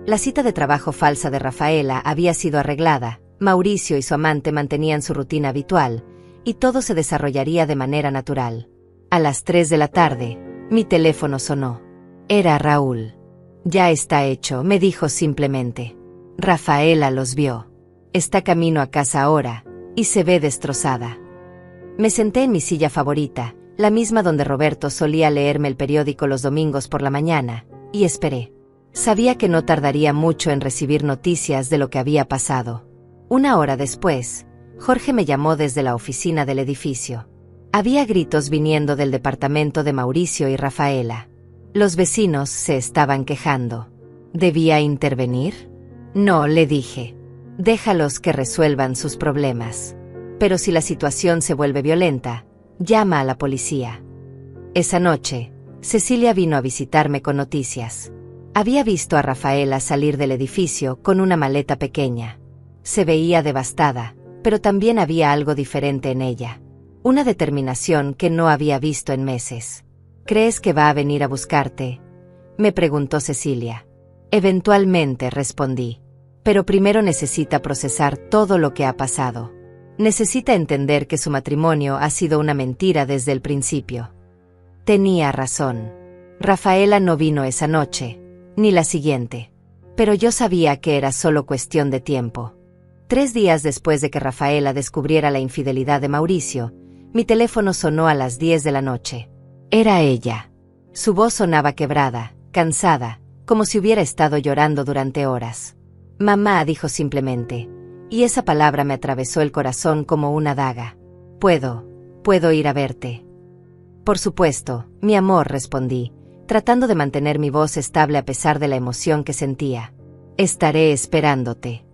La cita de trabajo falsa de Rafaela había sido arreglada, Mauricio y su amante mantenían su rutina habitual, y todo se desarrollaría de manera natural. A las 3 de la tarde, mi teléfono sonó. Era Raúl. «Ya está hecho», me dijo simplemente. «Rafaela los vio. Está camino a casa ahora, y se ve destrozada». Me senté en mi silla favorita, la misma donde Roberto solía leerme el periódico los domingos por la mañana, y esperé. Sabía que no tardaría mucho en recibir noticias de lo que había pasado. Una hora después, Jorge me llamó desde la oficina del edificio. Había gritos viniendo del departamento de Mauricio y Rafaela. Los vecinos se estaban quejando. ¿Debía intervenir? No, le dije. Déjalos que resuelvan sus problemas. Pero si la situación se vuelve violenta, llama a la policía. Esa noche, Cecilia vino a visitarme con noticias. Había visto a Rafaela salir del edificio con una maleta pequeña. Se veía devastada, pero también había algo diferente en ella. Una determinación que no había visto en meses. ¿Crees que va a venir a buscarte?, me preguntó Cecilia. Eventualmente, respondí. Pero primero necesita procesar todo lo que ha pasado. Necesita entender que su matrimonio ha sido una mentira desde el principio. Tenía razón. Rafaela no vino esa noche, ni la siguiente. Pero yo sabía que era solo cuestión de tiempo. 3 días después de que Rafaela descubriera la infidelidad de Mauricio, mi teléfono sonó a las 10 de la noche. Era ella. Su voz sonaba quebrada, cansada, como si hubiera estado llorando durante horas. Mamá, dijo simplemente, y esa palabra me atravesó el corazón como una daga. ¿Puedo ir a verte? Por supuesto, mi amor, respondí, tratando de mantener mi voz estable a pesar de la emoción que sentía. Estaré esperándote.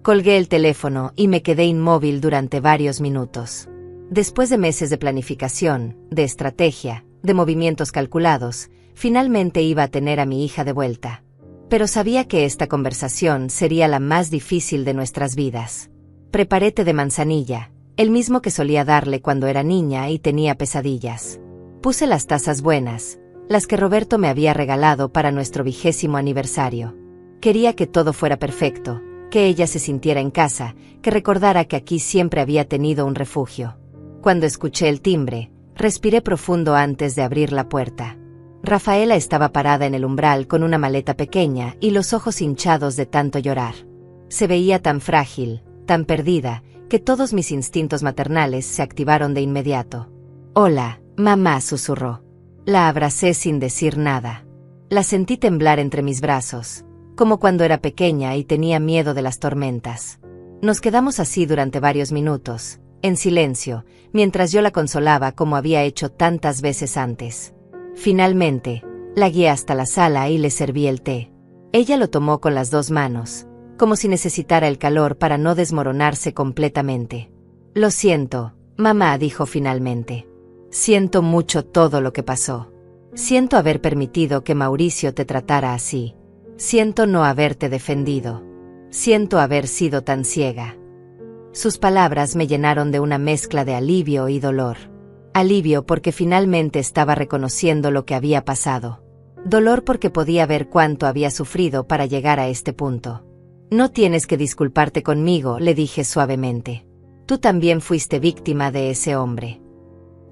Colgué el teléfono y me quedé inmóvil durante varios minutos. Después de meses de planificación, de estrategia, de movimientos calculados, finalmente iba a tener a mi hija de vuelta. Pero sabía que esta conversación sería la más difícil de nuestras vidas. Preparé té de manzanilla, el mismo que solía darle cuando era niña y tenía pesadillas. Puse las tazas buenas, las que Roberto me había regalado para nuestro 20º aniversario. Quería que todo fuera perfecto, que ella se sintiera en casa, que recordara que aquí siempre había tenido un refugio. Cuando escuché el timbre, respiré profundo antes de abrir la puerta. Rafaela estaba parada en el umbral con una maleta pequeña y los ojos hinchados de tanto llorar. Se veía tan frágil, tan perdida, que todos mis instintos maternales se activaron de inmediato. «Hola, mamá», susurró. La abracé sin decir nada. La sentí temblar entre mis brazos, como cuando era pequeña y tenía miedo de las tormentas. Nos quedamos así durante varios minutos, en silencio, mientras yo la consolaba como había hecho tantas veces antes. Finalmente, la guié hasta la sala y le serví el té. Ella lo tomó con las 2 manos, como si necesitara el calor para no desmoronarse completamente. «Lo siento, mamá», dijo finalmente. «Siento mucho todo lo que pasó. Siento haber permitido que Mauricio te tratara así. Siento no haberte defendido. Siento haber sido tan ciega». Sus palabras me llenaron de una mezcla de alivio y dolor. Alivio porque finalmente estaba reconociendo lo que había pasado. Dolor porque podía ver cuánto había sufrido para llegar a este punto. «No tienes que disculparte conmigo», le dije suavemente. «Tú también fuiste víctima de ese hombre».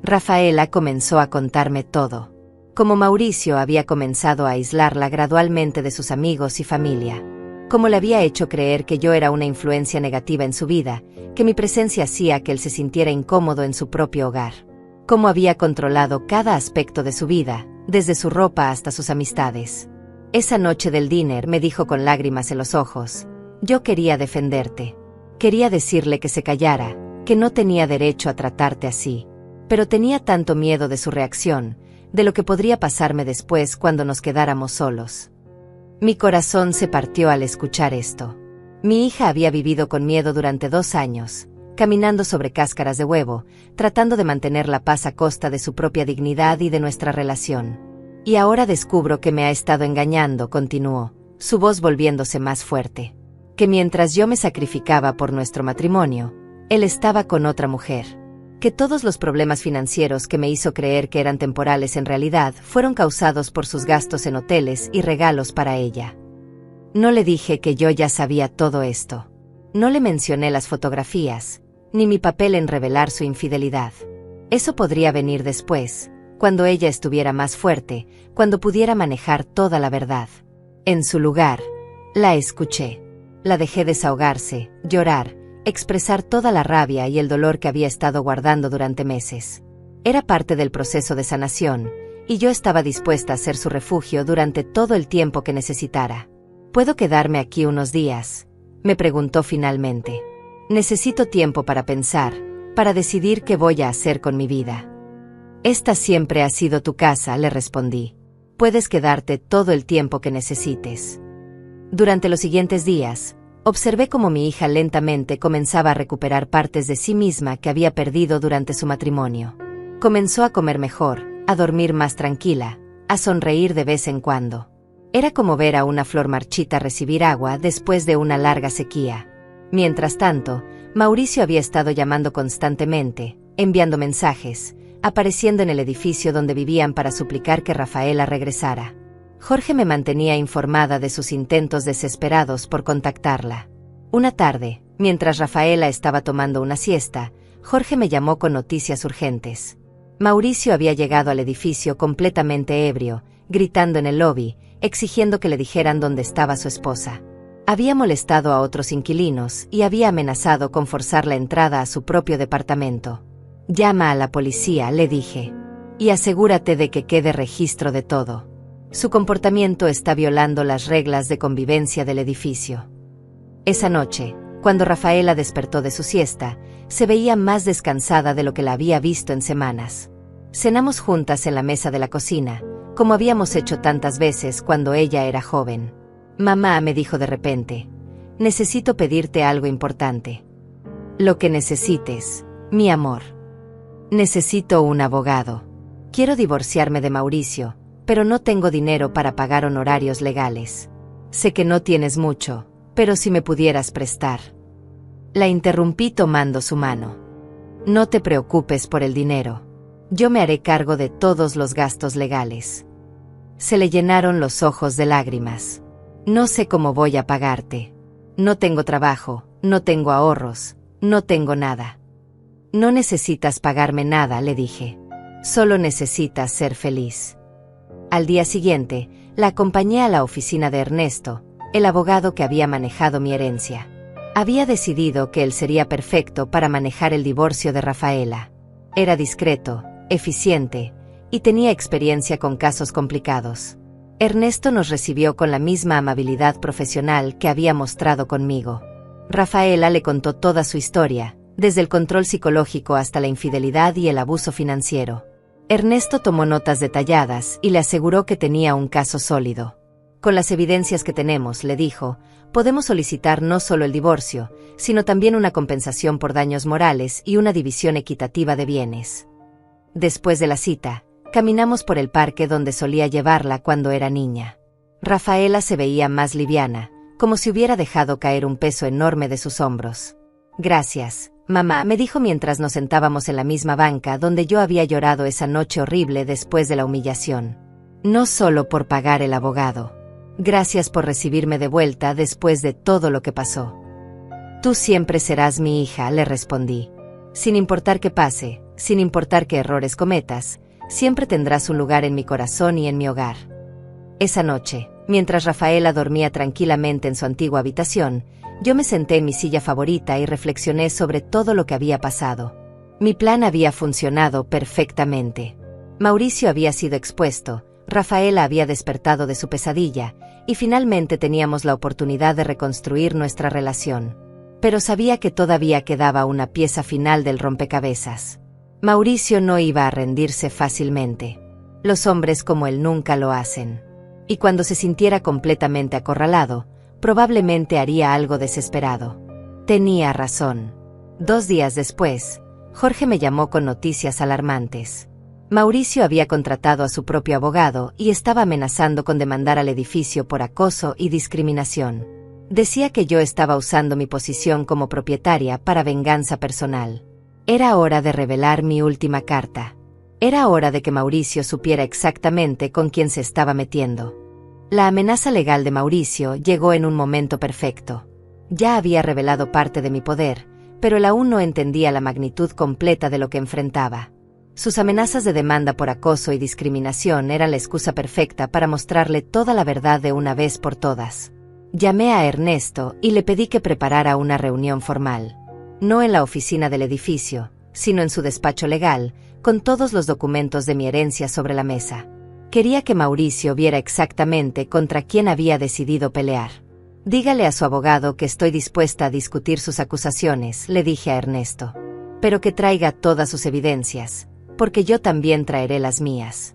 Rafaela comenzó a contarme todo. Cómo Mauricio había comenzado a aislarla gradualmente de sus amigos y familia. Cómo le había hecho creer que yo era una influencia negativa en su vida, que mi presencia hacía que él se sintiera incómodo en su propio hogar. Cómo había controlado cada aspecto de su vida, desde su ropa hasta sus amistades. Esa noche del diner me dijo con lágrimas en los ojos: «Yo quería defenderte. Quería decirle que se callara, que no tenía derecho a tratarte así. Pero tenía tanto miedo de su reacción, de lo que podría pasarme después cuando nos quedáramos solos». Mi corazón se partió al escuchar esto. Mi hija había vivido con miedo durante 2 años, caminando sobre cáscaras de huevo, tratando de mantener la paz a costa de su propia dignidad y de nuestra relación. «Y ahora descubro que me ha estado engañando», continuó, su voz volviéndose más fuerte. «Que mientras yo me sacrificaba por nuestro matrimonio, él estaba con otra mujer. Que todos los problemas financieros que me hizo creer que eran temporales en realidad fueron causados por sus gastos en hoteles y regalos para ella». No le dije que yo ya sabía todo esto. No le mencioné las fotografías, ni mi papel en revelar su infidelidad. Eso podría venir después, cuando ella estuviera más fuerte, cuando pudiera manejar toda la verdad. En su lugar, la escuché. La dejé desahogarse, llorar, expresar toda la rabia y el dolor que había estado guardando durante meses. Era parte del proceso de sanación, y yo estaba dispuesta a ser su refugio durante todo el tiempo que necesitara. «¿Puedo quedarme aquí unos días?», me preguntó finalmente. «Necesito tiempo para pensar, para decidir qué voy a hacer con mi vida». «Esta siempre ha sido tu casa», le respondí. «Puedes quedarte todo el tiempo que necesites». Durante los siguientes días, observé cómo mi hija lentamente comenzaba a recuperar partes de sí misma que había perdido durante su matrimonio. Comenzó a comer mejor, a dormir más tranquila, a sonreír de vez en cuando. Era como ver a una flor marchita recibir agua después de una larga sequía. Mientras tanto, Mauricio había estado llamando constantemente, enviando mensajes, apareciendo en el edificio donde vivían para suplicar que Rafaela regresara. Jorge me mantenía informada de sus intentos desesperados por contactarla. Una tarde, mientras Rafaela estaba tomando una siesta, Jorge me llamó con noticias urgentes. Mauricio había llegado al edificio completamente ebrio, gritando en el lobby, exigiendo que le dijeran dónde estaba su esposa. Había molestado a otros inquilinos y había amenazado con forzar la entrada a su propio departamento. «Llama a la policía», le dije, «y asegúrate de que quede registro de todo. Su comportamiento está violando las reglas de convivencia del edificio». Esa noche, cuando Rafaela despertó de su siesta, se veía más descansada de lo que la había visto en semanas. Cenamos juntas en la mesa de la cocina, como habíamos hecho tantas veces cuando ella era joven. «Mamá», me dijo de repente, «necesito pedirte algo importante». «Lo que necesites, mi amor». «Necesito un abogado. Quiero divorciarme de Mauricio, pero no tengo dinero para pagar honorarios legales. Sé que no tienes mucho, pero si me pudieras prestar». La interrumpí tomando su mano. «No te preocupes por el dinero. Yo me haré cargo de todos los gastos legales». Se le llenaron los ojos de lágrimas. «No sé cómo voy a pagarte. No tengo trabajo, no tengo ahorros, no tengo nada». «No necesitas pagarme nada», le dije. «Solo necesitas ser feliz». Al día siguiente, la acompañé a la oficina de Ernesto, el abogado que había manejado mi herencia. Había decidido que él sería perfecto para manejar el divorcio de Rafaela. Era discreto, eficiente, y tenía experiencia con casos complicados. Ernesto nos recibió con la misma amabilidad profesional que había mostrado conmigo. Rafaela le contó toda su historia, desde el control psicológico hasta la infidelidad y el abuso financiero. Ernesto tomó notas detalladas y le aseguró que tenía un caso sólido. «Con las evidencias que tenemos», le dijo, «podemos solicitar no solo el divorcio, sino también una compensación por daños morales y una división equitativa de bienes». Después de la cita, caminamos por el parque donde solía llevarla cuando era niña. Rafaela se veía más liviana, como si hubiera dejado caer un peso enorme de sus hombros. «Gracias, mamá», me dijo mientras nos sentábamos en la misma banca donde yo había llorado esa noche horrible después de la humillación. «No solo por pagar el abogado. Gracias por recibirme de vuelta después de todo lo que pasó». «Tú siempre serás mi hija», le respondí. «Sin importar qué pase, sin importar qué errores cometas, siempre tendrás un lugar en mi corazón y en mi hogar». Esa noche, mientras Rafaela dormía tranquilamente en su antigua habitación, yo me senté en mi silla favorita y reflexioné sobre todo lo que había pasado. Mi plan había funcionado perfectamente. Mauricio había sido expuesto, Rafaela había despertado de su pesadilla, y finalmente teníamos la oportunidad de reconstruir nuestra relación. Pero sabía que todavía quedaba una pieza final del rompecabezas. Mauricio no iba a rendirse fácilmente. Los hombres como él nunca lo hacen. Y cuando se sintiera completamente acorralado, probablemente haría algo desesperado. Tenía razón. 2 días después, Jorge me llamó con noticias alarmantes. Mauricio había contratado a su propio abogado y estaba amenazando con demandar al edificio por acoso y discriminación. Decía que yo estaba usando mi posición como propietaria para venganza personal. Era hora de revelar mi última carta. Era hora de que Mauricio supiera exactamente con quién se estaba metiendo. La amenaza legal de Mauricio llegó en un momento perfecto. Ya había revelado parte de mi poder, pero él aún no entendía la magnitud completa de lo que enfrentaba. Sus amenazas de demanda por acoso y discriminación eran la excusa perfecta para mostrarle toda la verdad de una vez por todas. Llamé a Ernesto y le pedí que preparara una reunión formal. No en la oficina del edificio, sino en su despacho legal, con todos los documentos de mi herencia sobre la mesa. Quería que Mauricio viera exactamente contra quién había decidido pelear. «Dígale a su abogado que estoy dispuesta a discutir sus acusaciones», le dije a Ernesto. «Pero que traiga todas sus evidencias, porque yo también traeré las mías».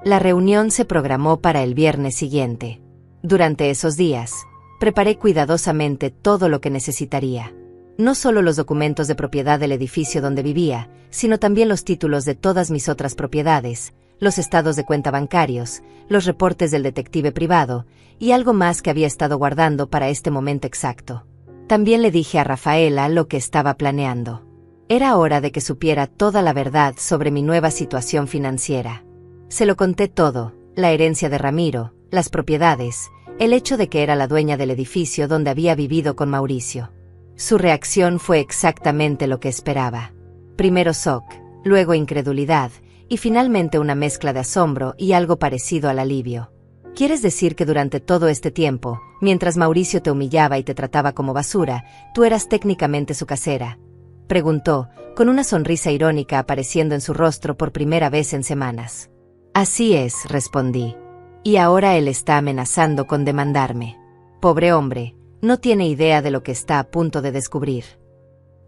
La reunión se programó para el viernes siguiente. Durante esos días, preparé cuidadosamente todo lo que necesitaría. No solo los documentos de propiedad del edificio donde vivía, sino también los títulos de todas mis otras propiedades, los estados de cuenta bancarios, los reportes del detective privado, y algo más que había estado guardando para este momento exacto. También le dije a Rafaela lo que estaba planeando. Era hora de que supiera toda la verdad sobre mi nueva situación financiera. Se lo conté todo, la herencia de Ramiro, las propiedades, el hecho de que era la dueña del edificio donde había vivido con Mauricio. Su reacción fue exactamente lo que esperaba. Primero shock, luego incredulidad, y finalmente una mezcla de asombro y algo parecido al alivio. ¿Quieres decir que durante todo este tiempo, mientras Mauricio te humillaba y te trataba como basura, tú eras técnicamente su casera?, preguntó, con una sonrisa irónica apareciendo en su rostro por primera vez en semanas. Así es, respondí. Y ahora él está amenazando con demandarme. Pobre hombre, no tiene idea de lo que está a punto de descubrir.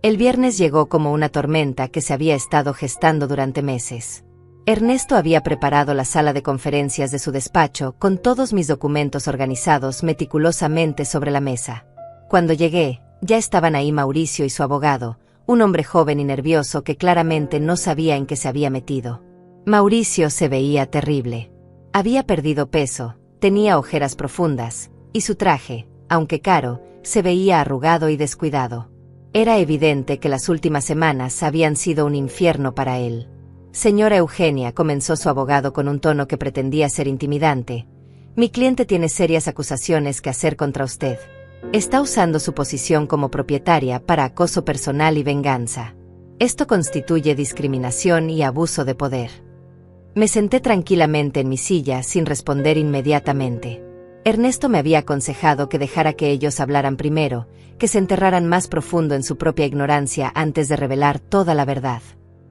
El viernes llegó como una tormenta que se había estado gestando durante meses. Ernesto había preparado la sala de conferencias de su despacho con todos mis documentos organizados meticulosamente sobre la mesa. Cuando llegué, ya estaban ahí Mauricio y su abogado, un hombre joven y nervioso que claramente no sabía en qué se había metido. Mauricio se veía terrible. Había perdido peso, tenía ojeras profundas, y su traje, aunque caro, se veía arrugado y descuidado. Era evidente que las últimas semanas habían sido un infierno para él. Señora Eugenia, comenzó su abogado con un tono que pretendía ser intimidante, mi cliente tiene serias acusaciones que hacer contra usted. Está usando su posición como propietaria para acoso personal y venganza. Esto constituye discriminación y abuso de poder. Me senté tranquilamente en mi silla sin responder inmediatamente. Ernesto me había aconsejado que dejara que ellos hablaran primero, que se enterraran más profundo en su propia ignorancia antes de revelar toda la verdad.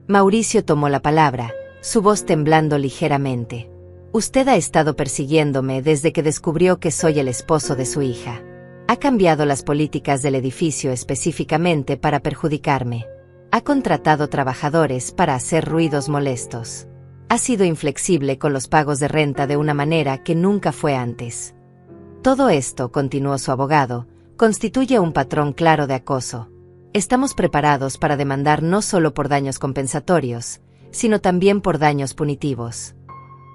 Mauricio tomó la palabra, su voz temblando ligeramente. Usted ha estado persiguiéndome desde que descubrió que soy el esposo de su hija. Ha cambiado las políticas del edificio específicamente para perjudicarme. Ha contratado trabajadores para hacer ruidos molestos. Ha sido inflexible con los pagos de renta de una manera que nunca fue antes. Todo esto, continuó su abogado, constituye un patrón claro de acoso. Estamos preparados para demandar no solo por daños compensatorios, sino también por daños punitivos.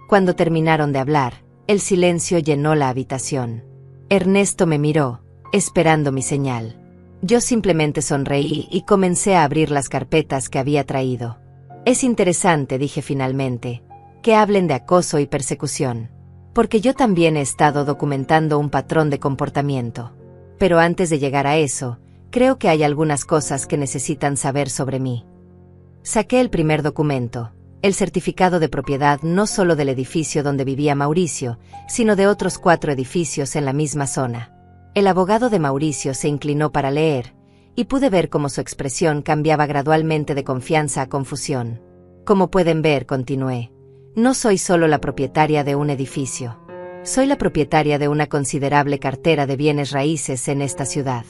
Cuando terminaron de hablar, el silencio llenó la habitación. Ernesto me miró, esperando mi señal. Yo simplemente sonreí y comencé a abrir las carpetas que había traído. Es interesante, dije finalmente, que hablen de acoso y persecución, porque yo también he estado documentando un patrón de comportamiento. Pero antes de llegar a eso, creo que hay algunas cosas que necesitan saber sobre mí. Saqué el primer documento, el certificado de propiedad no solo del edificio donde vivía Mauricio, sino de otros 4 edificios en la misma zona. El abogado de Mauricio se inclinó para leer, y pude ver cómo su expresión cambiaba gradualmente de confianza a confusión. Como pueden ver, continué, no soy solo la propietaria de un edificio. Soy la propietaria de una considerable cartera de bienes raíces en esta ciudad.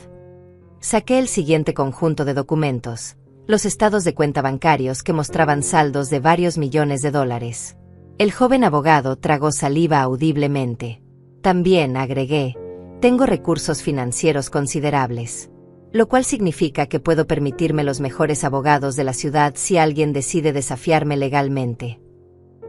Saqué el siguiente conjunto de documentos, los estados de cuenta bancarios que mostraban saldos de varios millones de dólares. El joven abogado tragó saliva audiblemente. También, agregué, tengo recursos financieros considerables, lo cual significa que puedo permitirme los mejores abogados de la ciudad si alguien decide desafiarme legalmente.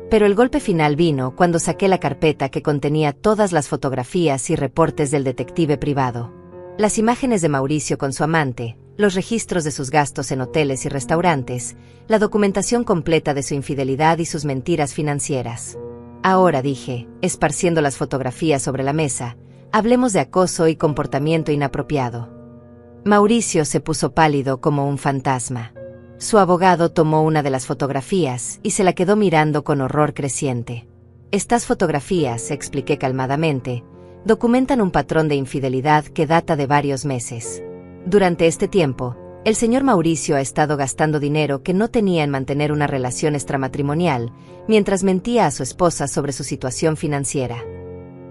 Pero el golpe final vino cuando saqué la carpeta que contenía todas las fotografías y reportes del detective privado. Las imágenes de Mauricio con su amante, los registros de sus gastos en hoteles y restaurantes, la documentación completa de su infidelidad y sus mentiras financieras. Ahora, dije, esparciendo las fotografías sobre la mesa, hablemos de acoso y comportamiento inapropiado. Mauricio se puso pálido como un fantasma. Su abogado tomó una de las fotografías y se la quedó mirando con horror creciente. Estas fotografías, expliqué calmadamente, documentan un patrón de infidelidad que data de varios meses. Durante este tiempo, el señor Mauricio ha estado gastando dinero que no tenía en mantener una relación extramatrimonial, mientras mentía a su esposa sobre su situación financiera.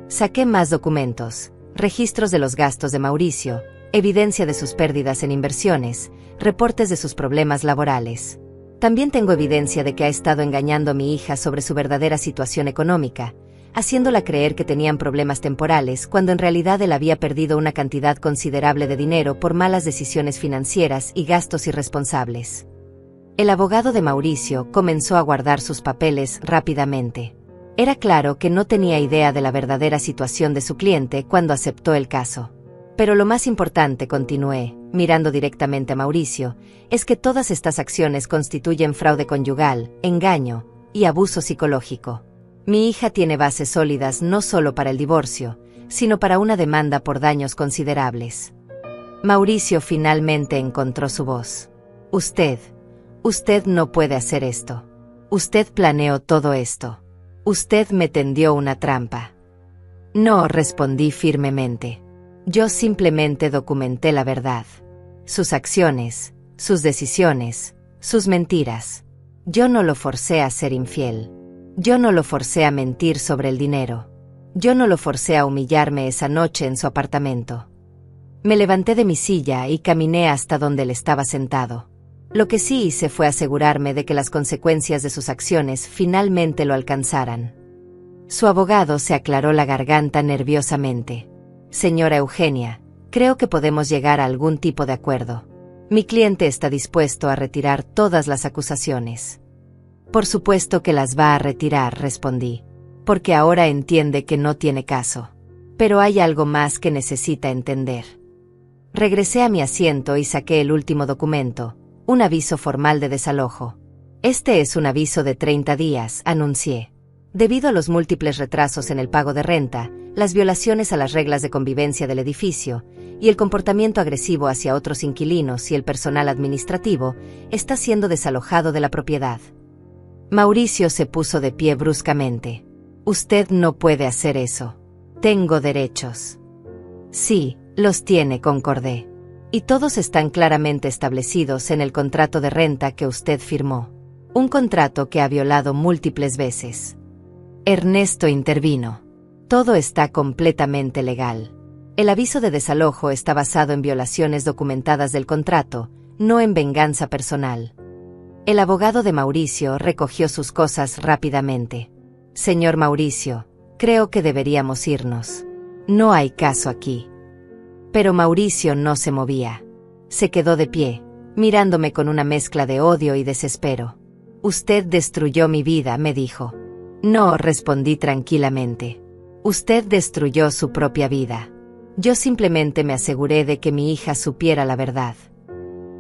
Saqué más documentos, registros de los gastos de Mauricio, evidencia de sus pérdidas en inversiones, reportes de sus problemas laborales. También tengo evidencia de que ha estado engañando a mi hija sobre su verdadera situación económica, haciéndola creer que tenían problemas temporales cuando en realidad él había perdido una cantidad considerable de dinero por malas decisiones financieras y gastos irresponsables. El abogado de Mauricio comenzó a guardar sus papeles rápidamente. Era claro que no tenía idea de la verdadera situación de su cliente cuando aceptó el caso. Pero lo más importante, continué, mirando directamente a Mauricio, es que todas estas acciones constituyen fraude conyugal, engaño y abuso psicológico. Mi hija tiene bases sólidas no solo para el divorcio, sino para una demanda por daños considerables. Mauricio finalmente encontró su voz. Usted no puede hacer esto. Usted planeó todo esto. Usted me tendió una trampa. No, respondí firmemente. Yo simplemente documenté la verdad. Sus acciones, sus decisiones, sus mentiras. Yo no lo forcé a ser infiel. Yo no lo forcé a mentir sobre el dinero. Yo no lo forcé a humillarme esa noche en su apartamento. Me levanté de mi silla y caminé hasta donde él estaba sentado. Lo que sí hice fue asegurarme de que las consecuencias de sus acciones finalmente lo alcanzaran. Su abogado se aclaró la garganta nerviosamente. Señora Eugenia, creo que podemos llegar a algún tipo de acuerdo. Mi cliente está dispuesto a retirar todas las acusaciones. Por supuesto que las va a retirar, respondí, porque ahora entiende que no tiene caso. Pero hay algo más que necesita entender. Regresé a mi asiento y saqué el último documento, un aviso formal de desalojo. Este es un aviso de 30 días, anuncié. Debido a los múltiples retrasos en el pago de renta, las violaciones a las reglas de convivencia del edificio y el comportamiento agresivo hacia otros inquilinos y el personal administrativo, está siendo desalojado de la propiedad. Mauricio se puso de pie bruscamente. Usted no puede hacer eso. Tengo derechos. Sí, los tiene, concordé. Y todos están claramente establecidos en el contrato de renta que usted firmó. Un contrato que ha violado múltiples veces. Ernesto intervino. Todo está completamente legal. El aviso de desalojo está basado en violaciones documentadas del contrato, no en venganza personal. El abogado de Mauricio recogió sus cosas rápidamente. Señor Mauricio, creo que deberíamos irnos. No hay caso aquí. Pero Mauricio no se movía. Se quedó de pie, mirándome con una mezcla de odio y desespero. Usted destruyó mi vida, me dijo. No, respondí tranquilamente. Usted destruyó su propia vida. Yo simplemente me aseguré de que mi hija supiera la verdad.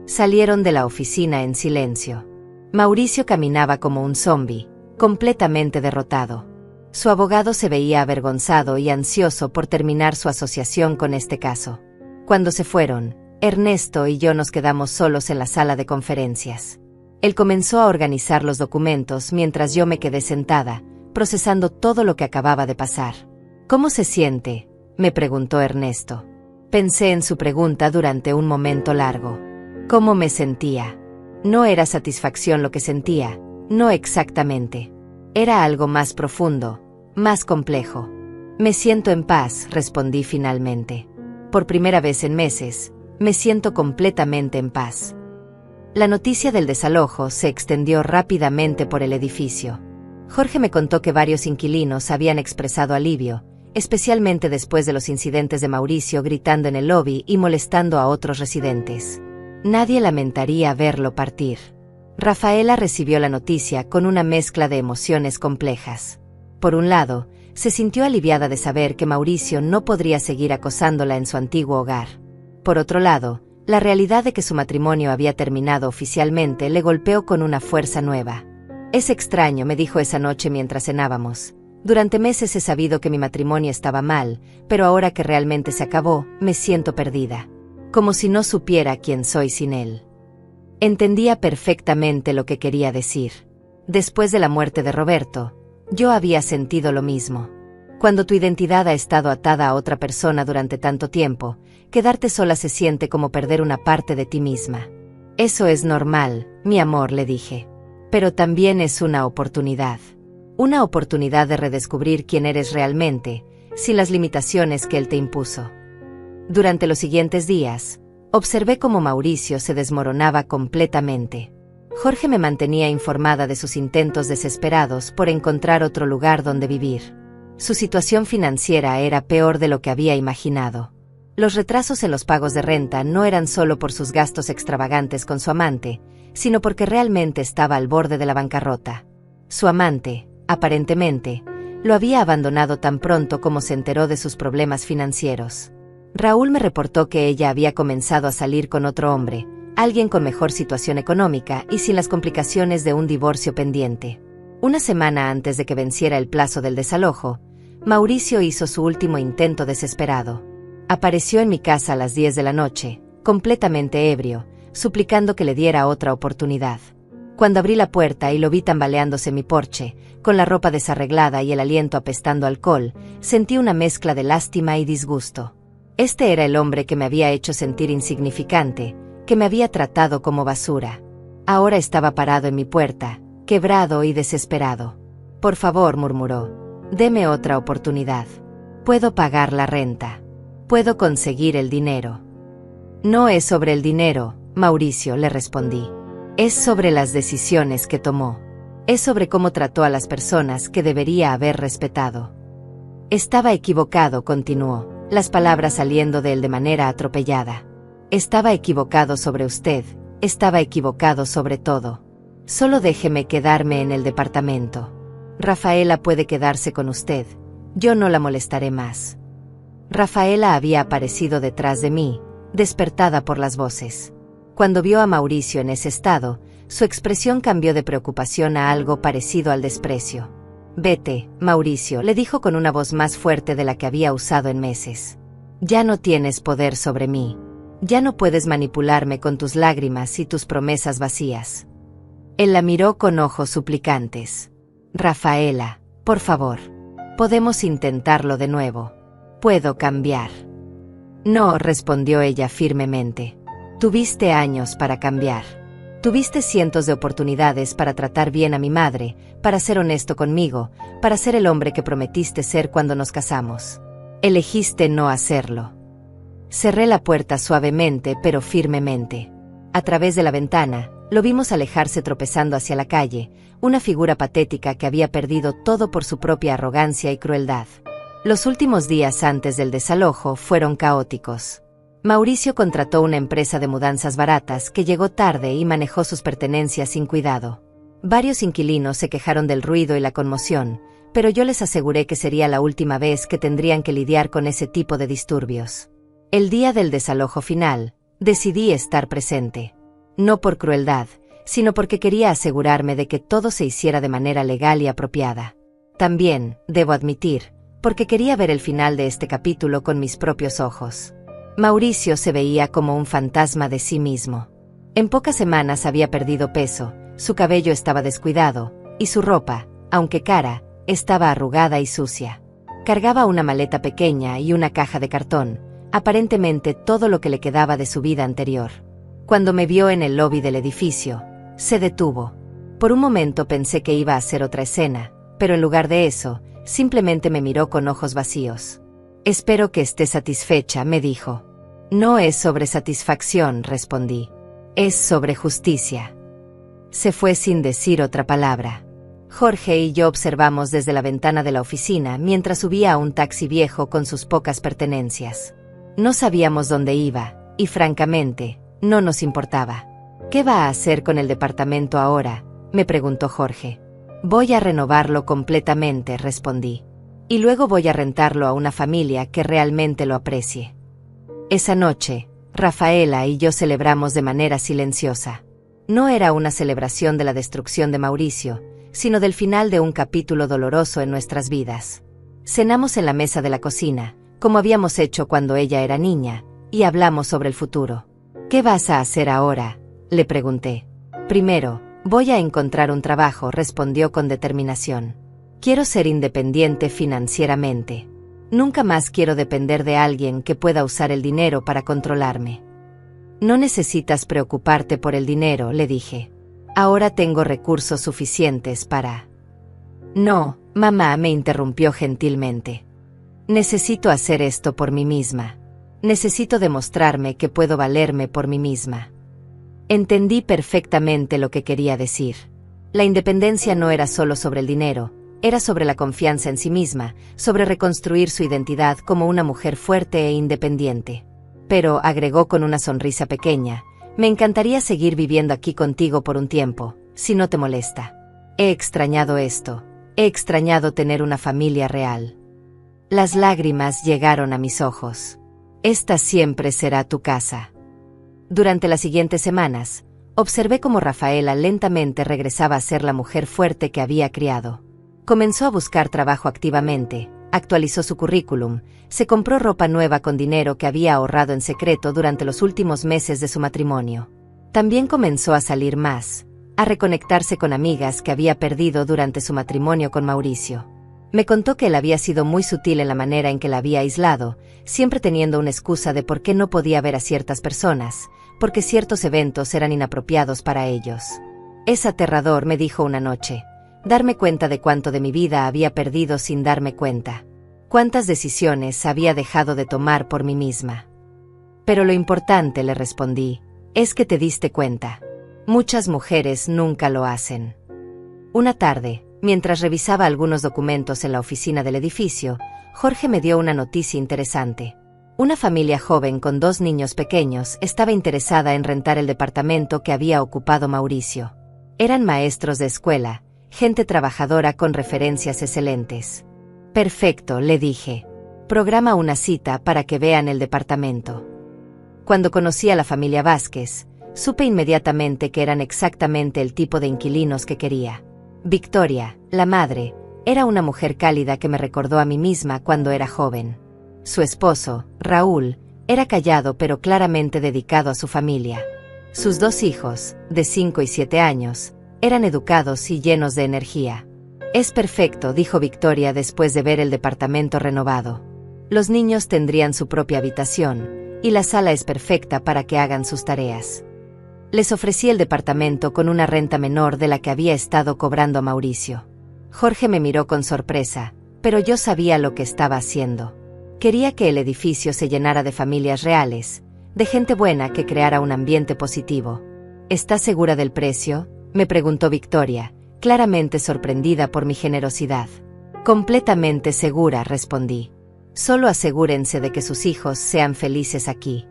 Salieron de la oficina en silencio. Mauricio caminaba como un zombi, completamente derrotado. Su abogado se veía avergonzado y ansioso por terminar su asociación con este caso. Cuando se fueron, Ernesto y yo nos quedamos solos en la sala de conferencias. Él comenzó a organizar los documentos mientras yo me quedé sentada, procesando todo lo que acababa de pasar. ¿Cómo se siente?, me preguntó Ernesto. Pensé en su pregunta durante un momento largo. ¿Cómo me sentía? No era satisfacción lo que sentía, no exactamente. Era algo más profundo, más complejo. Me siento en paz, respondí finalmente. Por primera vez en meses, me siento completamente en paz. La noticia del desalojo se extendió rápidamente por el edificio. Jorge me contó que varios inquilinos habían expresado alivio, especialmente después de los incidentes de Mauricio gritando en el lobby y molestando a otros residentes. Nadie lamentaría verlo partir. Rafaela recibió la noticia con una mezcla de emociones complejas. Por un lado, se sintió aliviada de saber que Mauricio no podría seguir acosándola en su antiguo hogar. Por otro lado, la realidad de que su matrimonio había terminado oficialmente le golpeó con una fuerza nueva. Es extraño, me dijo esa noche mientras cenábamos. Durante meses he sabido que mi matrimonio estaba mal, pero ahora que realmente se acabó, me siento perdida. Como si no supiera quién soy sin él. Entendía perfectamente lo que quería decir. Después de la muerte de Roberto, yo había sentido lo mismo. Cuando tu identidad ha estado atada a otra persona durante tanto tiempo, quedarte sola se siente como perder una parte de ti misma. Eso es normal, mi amor, le dije. Pero también es una oportunidad. Una oportunidad de redescubrir quién eres realmente, sin las limitaciones que él te impuso. Durante los siguientes días, observé cómo Mauricio se desmoronaba completamente. Jorge me mantenía informada de sus intentos desesperados por encontrar otro lugar donde vivir. Su situación financiera era peor de lo que había imaginado. Los retrasos en los pagos de renta no eran solo por sus gastos extravagantes con su amante, sino porque realmente estaba al borde de la bancarrota. Su amante, aparentemente, lo había abandonado tan pronto como se enteró de sus problemas financieros. Raúl me reportó que ella había comenzado a salir con otro hombre, alguien con mejor situación económica y sin las complicaciones de un divorcio pendiente. Una semana antes de que venciera el plazo del desalojo, Mauricio hizo su último intento desesperado. Apareció en mi casa a las 10 de la noche, completamente ebrio, suplicando que le diera otra oportunidad. Cuando abrí la puerta y lo vi tambaleándose en mi porche, con la ropa desarreglada y el aliento apestando a alcohol, sentí una mezcla de lástima y disgusto. Este era el hombre que me había hecho sentir insignificante, que me había tratado como basura. Ahora estaba parado en mi puerta, quebrado y desesperado. «Por favor», murmuró, «deme otra oportunidad. Puedo pagar la renta. Puedo conseguir el dinero». «No es sobre el dinero, Mauricio», le respondí. «Es sobre las decisiones que tomó. Es sobre cómo trató a las personas que debería haber respetado». «Estaba equivocado», continuó, las palabras saliendo de él de manera atropellada. «Estaba equivocado sobre usted, estaba equivocado sobre todo. Solo déjeme quedarme en el departamento. Rafaela puede quedarse con usted. Yo no la molestaré más». Rafaela había aparecido detrás de mí, despertada por las voces. Cuando vio a Mauricio en ese estado, su expresión cambió de preocupación a algo parecido al desprecio. «Vete, Mauricio», le dijo con una voz más fuerte de la que había usado en meses. «Ya no tienes poder sobre mí. Ya no puedes manipularme con tus lágrimas y tus promesas vacías». Él la miró con ojos suplicantes. «Rafaela, por favor. Podemos intentarlo de nuevo. Puedo cambiar». «No», respondió ella firmemente. «Tuviste años para cambiar. Tuviste cientos de oportunidades para tratar bien a mi madre, para ser honesto conmigo, para ser el hombre que prometiste ser cuando nos casamos. Elegiste no hacerlo». Cerré la puerta suavemente pero firmemente. A través de la ventana, lo vimos alejarse tropezando hacia la calle, una figura patética que había perdido todo por su propia arrogancia y crueldad. Los últimos días antes del desalojo fueron caóticos. Mauricio contrató una empresa de mudanzas baratas que llegó tarde y manejó sus pertenencias sin cuidado. Varios inquilinos se quejaron del ruido y la conmoción, pero yo les aseguré que sería la última vez que tendrían que lidiar con ese tipo de disturbios. El día del desalojo final, decidí estar presente. No por crueldad, sino porque quería asegurarme de que todo se hiciera de manera legal y apropiada. También, debo admitir, porque quería ver el final de este capítulo con mis propios ojos. Mauricio se veía como un fantasma de sí mismo. En pocas semanas había perdido peso, su cabello estaba descuidado, y su ropa, aunque cara, estaba arrugada y sucia. Cargaba una maleta pequeña y una caja de cartón, aparentemente todo lo que le quedaba de su vida anterior. Cuando me vio en el lobby del edificio, se detuvo. Por un momento pensé que iba a hacer otra escena, pero en lugar de eso, simplemente me miró con ojos vacíos. «Espero que esté satisfecha», me dijo. «No es sobre satisfacción», respondí. «Es sobre justicia». Se fue sin decir otra palabra. Jorge y yo observamos desde la ventana de la oficina mientras subía a un taxi viejo con sus pocas pertenencias. No sabíamos dónde iba, y francamente, no nos importaba. «¿Qué va a hacer con el departamento ahora?», me preguntó Jorge. «Voy a renovarlo completamente», respondí. «Y luego voy a rentarlo a una familia que realmente lo aprecie». Esa noche, Rafaela y yo celebramos de manera silenciosa. No era una celebración de la destrucción de Mauricio, sino del final de un capítulo doloroso en nuestras vidas. Cenamos en la mesa de la cocina, como habíamos hecho cuando ella era niña, y hablamos sobre el futuro. «¿Qué vas a hacer ahora?», le pregunté. «Primero, voy a encontrar un trabajo», respondió con determinación. «Quiero ser independiente financieramente. Nunca más quiero depender de alguien que pueda usar el dinero para controlarme». «No necesitas preocuparte por el dinero», le dije. «Ahora tengo recursos suficientes para...». «No, mamá», me interrumpió gentilmente. «Necesito hacer esto por mí misma. Necesito demostrarme que puedo valerme por mí misma». Entendí perfectamente lo que quería decir. La independencia no era solo sobre el dinero, era sobre la confianza en sí misma, sobre reconstruir su identidad como una mujer fuerte e independiente. «Pero», agregó con una sonrisa pequeña, «me encantaría seguir viviendo aquí contigo por un tiempo, si no te molesta. He extrañado esto, he extrañado tener una familia real». Las lágrimas llegaron a mis ojos. «Esta siempre será tu casa». Durante las siguientes semanas, observé cómo Rafaela lentamente regresaba a ser la mujer fuerte que había criado. Comenzó a buscar trabajo activamente, actualizó su currículum, se compró ropa nueva con dinero que había ahorrado en secreto durante los últimos meses de su matrimonio. También comenzó a salir más, a reconectarse con amigas que había perdido durante su matrimonio con Mauricio. Me contó que él había sido muy sutil en la manera en que la había aislado, siempre teniendo una excusa de por qué no podía ver a ciertas personas, porque ciertos eventos eran inapropiados para ellos. Es aterrador, me dijo una noche, darme cuenta de cuánto de mi vida había perdido sin darme cuenta. Cuántas decisiones había dejado de tomar por mí misma. Pero lo importante, le respondí, es que te diste cuenta. Muchas mujeres nunca lo hacen. Una tarde, mientras revisaba algunos documentos en la oficina del edificio, Jorge me dio una noticia interesante. Una familia joven con 2 niños pequeños estaba interesada en rentar el departamento que había ocupado Mauricio. Eran maestros de escuela, gente trabajadora con referencias excelentes. Perfecto, le dije. Programa una cita para que vean el departamento. Cuando conocí a la familia Vázquez, supe inmediatamente que eran exactamente el tipo de inquilinos que quería. Victoria, la madre, era una mujer cálida que me recordó a mí misma cuando era joven. Su esposo, Raúl, era callado pero claramente dedicado a su familia. Sus 2 hijos, de 5 y 7 años, eran educados y llenos de energía. Es perfecto, dijo Victoria después de ver el departamento renovado. Los niños tendrían su propia habitación, y la sala es perfecta para que hagan sus tareas. Les ofrecí el departamento con una renta menor de la que había estado cobrando a Mauricio. Jorge me miró con sorpresa, pero yo sabía lo que estaba haciendo. Quería que el edificio se llenara de familias reales, de gente buena que creara un ambiente positivo. ¿Estás segura del precio?, me preguntó Victoria, claramente sorprendida por mi generosidad. Completamente segura, respondí. Solo asegúrense de que sus hijos sean felices aquí.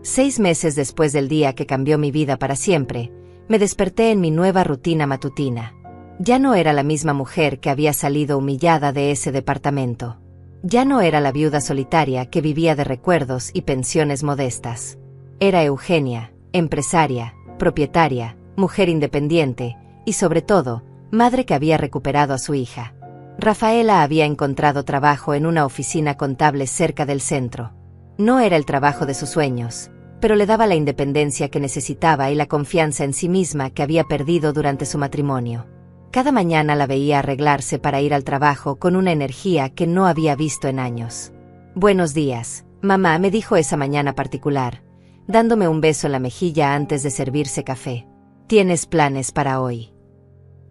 6 meses después del día que cambió mi vida para siempre, me desperté en mi nueva rutina matutina. Ya no era la misma mujer que había salido humillada de ese departamento. Ya no era la viuda solitaria que vivía de recuerdos y pensiones modestas. Era Eugenia, empresaria, propietaria, mujer independiente, y sobre todo, madre que había recuperado a su hija. Rafaela había encontrado trabajo en una oficina contable cerca del centro. No era el trabajo de sus sueños, pero le daba la independencia que necesitaba y la confianza en sí misma que había perdido durante su matrimonio. Cada mañana la veía arreglarse para ir al trabajo con una energía que no había visto en años. «Buenos días, mamá», me dijo esa mañana particular, dándome un beso en la mejilla antes de servirse café. «¿Tienes planes para hoy?»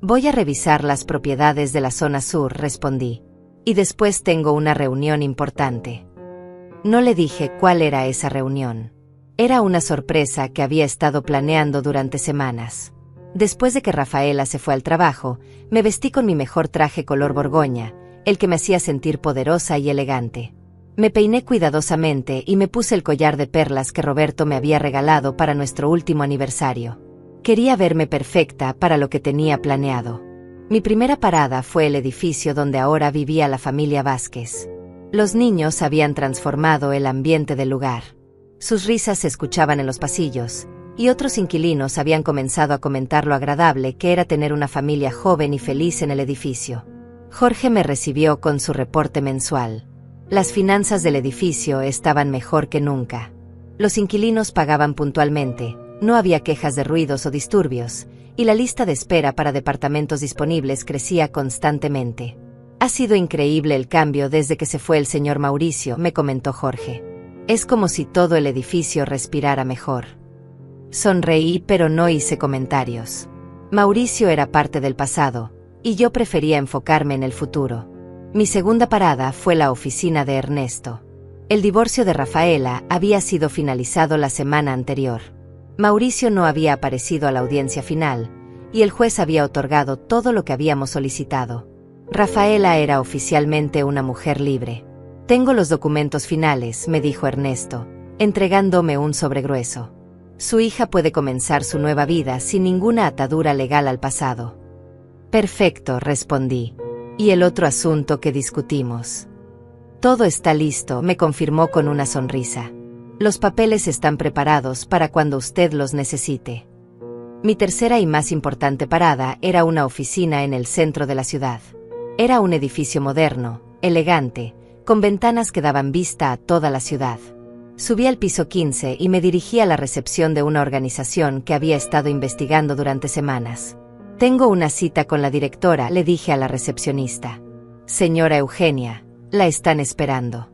«Voy a revisar las propiedades de la zona sur», respondí. «Y después tengo una reunión importante». No le dije cuál era esa reunión. Era una sorpresa que había estado planeando durante semanas. Después de que Rafaela se fue al trabajo, me vestí con mi mejor traje color borgoña, el que me hacía sentir poderosa y elegante. Me peiné cuidadosamente y me puse el collar de perlas que Roberto me había regalado para nuestro último aniversario. Quería verme perfecta para lo que tenía planeado. Mi primera parada fue el edificio donde ahora vivía la familia Vázquez. Los niños habían transformado el ambiente del lugar. Sus risas se escuchaban en los pasillos, y otros inquilinos habían comenzado a comentar lo agradable que era tener una familia joven y feliz en el edificio. Jorge me recibió con su reporte mensual. Las finanzas del edificio estaban mejor que nunca. Los inquilinos pagaban puntualmente, no había quejas de ruidos o disturbios, y la lista de espera para departamentos disponibles crecía constantemente. «Ha sido increíble el cambio desde que se fue el señor Mauricio», me comentó Jorge. «Es como si todo el edificio respirara mejor». Sonreí, pero no hice comentarios. Mauricio era parte del pasado, y yo prefería enfocarme en el futuro. Mi segunda parada fue la oficina de Ernesto. El divorcio de Rafaela había sido finalizado la semana anterior. Mauricio no había aparecido a la audiencia final, y el juez había otorgado todo lo que habíamos solicitado. Rafaela era oficialmente una mujer libre. «Tengo los documentos finales», me dijo Ernesto, entregándome un sobre grueso. «Su hija puede comenzar su nueva vida sin ninguna atadura legal al pasado». «Perfecto», respondí. «¿Y el otro asunto que discutimos?» «Todo está listo», me confirmó con una sonrisa. «Los papeles están preparados para cuando usted los necesite». Mi tercera y más importante parada era una oficina en el centro de la ciudad. Era un edificio moderno, elegante, con ventanas que daban vista a toda la ciudad. Subí al piso 15 y me dirigí a la recepción de una organización que había estado investigando durante semanas. Tengo una cita con la directora, le dije a la recepcionista. Señora Eugenia, la están esperando.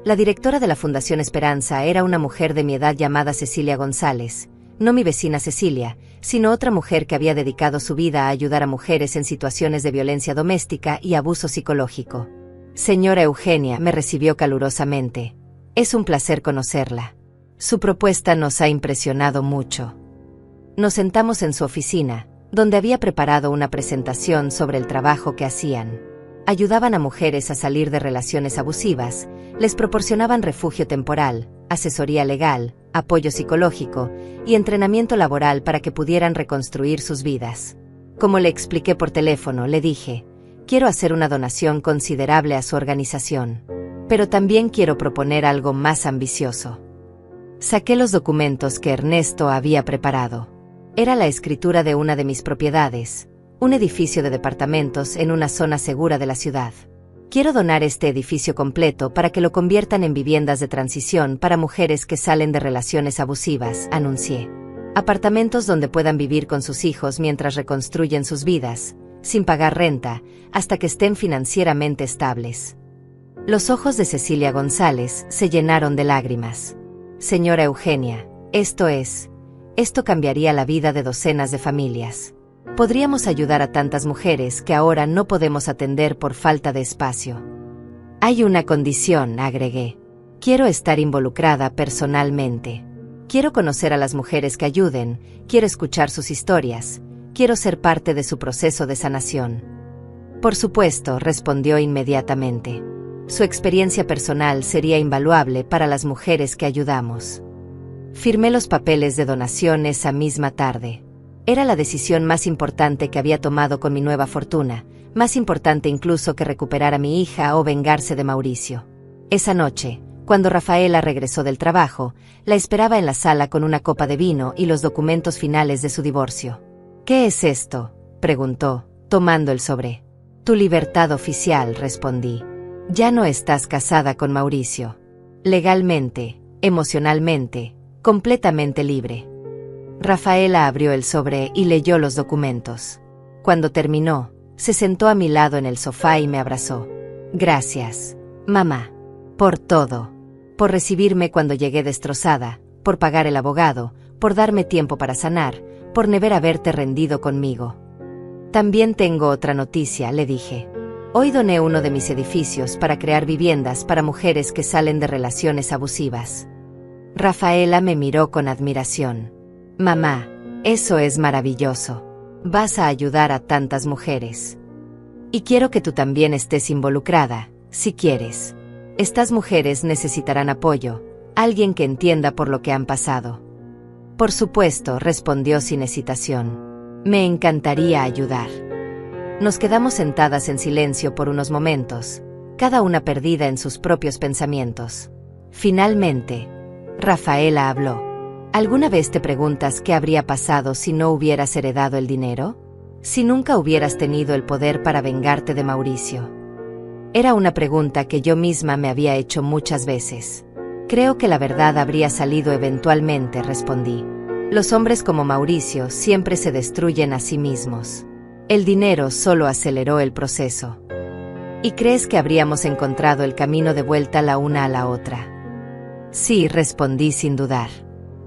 La directora de la Fundación Esperanza era una mujer de mi edad llamada Cecilia González, no mi vecina Cecilia, sino otra mujer que había dedicado su vida a ayudar a mujeres en situaciones de violencia doméstica y abuso psicológico. Señora Eugenia, me recibió calurosamente. Es un placer conocerla. Su propuesta nos ha impresionado mucho. Nos sentamos en su oficina, donde había preparado una presentación sobre el trabajo que hacían. Ayudaban a mujeres a salir de relaciones abusivas, les proporcionaban refugio temporal, asesoría legal, apoyo psicológico y entrenamiento laboral para que pudieran reconstruir sus vidas. Como le expliqué por teléfono, le dije, quiero hacer una donación considerable a su organización, pero también quiero proponer algo más ambicioso. Saqué los documentos que Ernesto había preparado. Era la escritura de una de mis propiedades, un edificio de departamentos en una zona segura de la ciudad. Quiero donar este edificio completo para que lo conviertan en viviendas de transición para mujeres que salen de relaciones abusivas, anuncié. Apartamentos donde puedan vivir con sus hijos mientras reconstruyen sus vidas, sin pagar renta, hasta que estén financieramente estables. Los ojos de Cecilia González se llenaron de lágrimas. Señora Eugenia, esto cambiaría la vida de docenas de familias. Podríamos ayudar a tantas mujeres que ahora no podemos atender por falta de espacio. Hay una condición, agregué. Quiero estar involucrada personalmente. Quiero conocer a las mujeres que ayuden, quiero escuchar sus historias, quiero ser parte de su proceso de sanación. Por supuesto, respondió inmediatamente. Su experiencia personal sería invaluable para las mujeres que ayudamos. Firmé los papeles de donación esa misma tarde. Era la decisión más importante que había tomado con mi nueva fortuna, más importante incluso que recuperar a mi hija o vengarse de Mauricio. Esa noche, cuando Rafaela regresó del trabajo, la esperaba en la sala con una copa de vino y los documentos finales de su divorcio. ¿Qué es esto?, preguntó, tomando el sobre. Tu libertad oficial, respondí. Ya no estás casada con Mauricio. Legalmente, emocionalmente, completamente libre. Rafaela abrió el sobre y leyó los documentos. Cuando terminó, se sentó a mi lado en el sofá y me abrazó. Gracias, mamá, por todo. Por recibirme cuando llegué destrozada, por pagar el abogado, por darme tiempo para sanar, por never haberte rendido conmigo. También tengo otra noticia, le dije. Hoy doné uno de mis edificios para crear viviendas para mujeres que salen de relaciones abusivas. Rafaela me miró con admiración. Mamá, eso es maravilloso. Vas a ayudar a tantas mujeres. Y quiero que tú también estés involucrada, si quieres. Estas mujeres necesitarán apoyo, alguien que entienda por lo que han pasado. Por supuesto, respondió sin hesitación. Me encantaría ayudar. Nos quedamos sentadas en silencio por unos momentos, cada una perdida en sus propios pensamientos. Finalmente, Rafaela habló. ¿Alguna vez te preguntas qué habría pasado si no hubieras heredado el dinero? Si nunca hubieras tenido el poder para vengarte de Mauricio. Era una pregunta que yo misma me había hecho muchas veces. Creo que la verdad habría salido eventualmente, respondí. Los hombres como Mauricio siempre se destruyen a sí mismos. El dinero solo aceleró el proceso. ¿Y crees que habríamos encontrado el camino de vuelta la una a la otra? Sí, respondí sin dudar.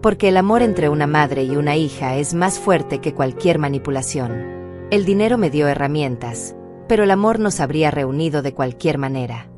Porque el amor entre una madre y una hija es más fuerte que cualquier manipulación. El dinero me dio herramientas, pero el amor nos habría reunido de cualquier manera.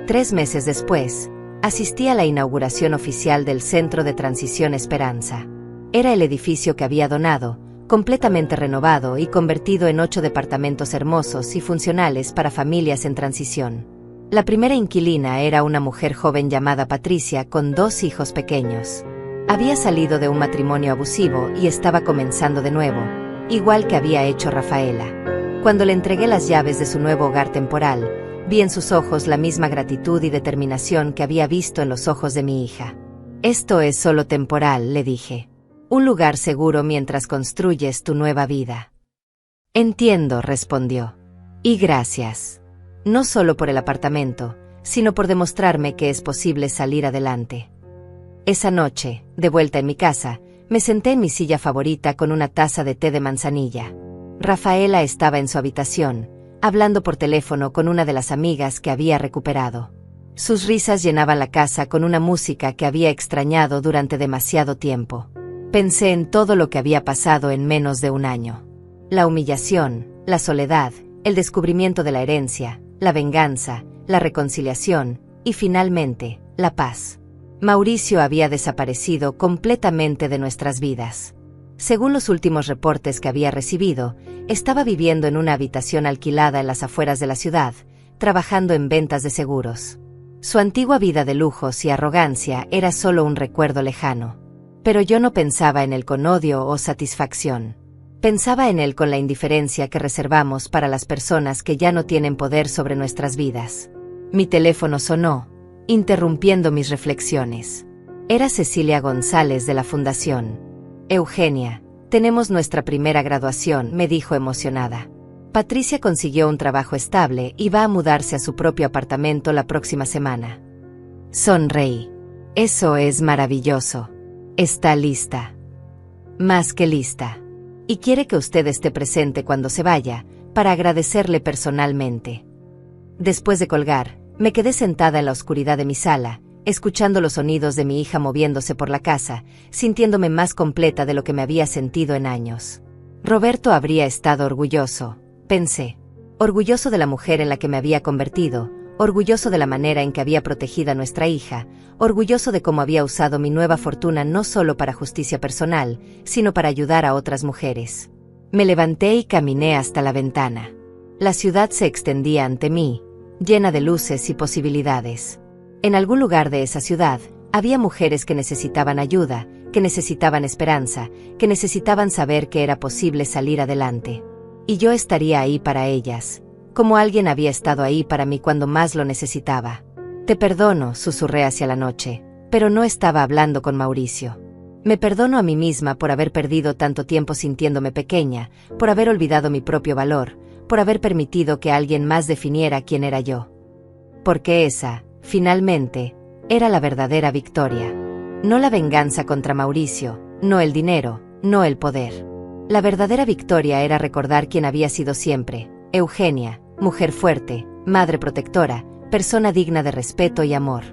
3 meses después, asistí a la inauguración oficial del Centro de Transición Esperanza. Era el edificio que había donado, completamente renovado y convertido en 8 departamentos hermosos y funcionales para familias en transición. La primera inquilina era una mujer joven llamada Patricia con 2 hijos pequeños. Había salido de un matrimonio abusivo y estaba comenzando de nuevo, igual que había hecho Rafaela. Cuando le entregué las llaves de su nuevo hogar temporal, vi en sus ojos la misma gratitud y determinación que había visto en los ojos de mi hija. Esto es solo temporal, le dije. Un lugar seguro mientras construyes tu nueva vida. Entiendo, respondió. Y gracias. No solo por el apartamento, sino por demostrarme que es posible salir adelante. Esa noche, de vuelta en mi casa, me senté en mi silla favorita con una taza de té de manzanilla. Rafaela estaba en su habitación, hablando por teléfono con una de las amigas que había recuperado. Sus risas llenaban la casa con una música que había extrañado durante demasiado tiempo. Pensé en todo lo que había pasado en menos de un año. La humillación, la soledad, el descubrimiento de la herencia, la venganza, la reconciliación y finalmente, la paz. Mauricio había desaparecido completamente de nuestras vidas. Según los últimos reportes que había recibido, estaba viviendo en una habitación alquilada en las afueras de la ciudad, trabajando en ventas de seguros. Su antigua vida de lujos y arrogancia era solo un recuerdo lejano. Pero yo no pensaba en él con odio o satisfacción. Pensaba en él con la indiferencia que reservamos para las personas que ya no tienen poder sobre nuestras vidas. Mi teléfono sonó, interrumpiendo mis reflexiones. Era Cecilia González de la Fundación. Eugenia, tenemos nuestra primera graduación, me dijo emocionada. Patricia consiguió un trabajo estable y va a mudarse a su propio apartamento la próxima semana. Sonreí. Eso es maravilloso. Está lista. Más que lista. Y quiere que usted esté presente cuando se vaya, para agradecerle personalmente. Después de colgar, me quedé sentada en la oscuridad de mi sala, escuchando los sonidos de mi hija moviéndose por la casa, sintiéndome más completa de lo que me había sentido en años. Roberto habría estado orgulloso, pensé. Orgulloso de la mujer en la que me había convertido, orgulloso de la manera en que había protegido a nuestra hija, orgulloso de cómo había usado mi nueva fortuna no solo para justicia personal, sino para ayudar a otras mujeres. Me levanté y caminé hasta la ventana. La ciudad se extendía ante mí, llena de luces y posibilidades. En algún lugar de esa ciudad, había mujeres que necesitaban ayuda, que necesitaban esperanza, que necesitaban saber que era posible salir adelante. Y yo estaría ahí para ellas, como alguien había estado ahí para mí cuando más lo necesitaba. Te perdono, susurré hacia la noche, pero no estaba hablando con Mauricio. Me perdono a mí misma por haber perdido tanto tiempo sintiéndome pequeña, por haber olvidado mi propio valor, por haber permitido que alguien más definiera quién era yo. Porque esa, finalmente, era la verdadera victoria. No la venganza contra Mauricio, no el dinero, no el poder. La verdadera victoria era recordar quién había sido siempre, Eugenia, mujer fuerte, madre protectora, persona digna de respeto y amor.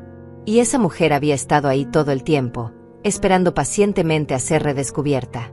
Y esa mujer había estado ahí todo el tiempo, esperando pacientemente a ser redescubierta.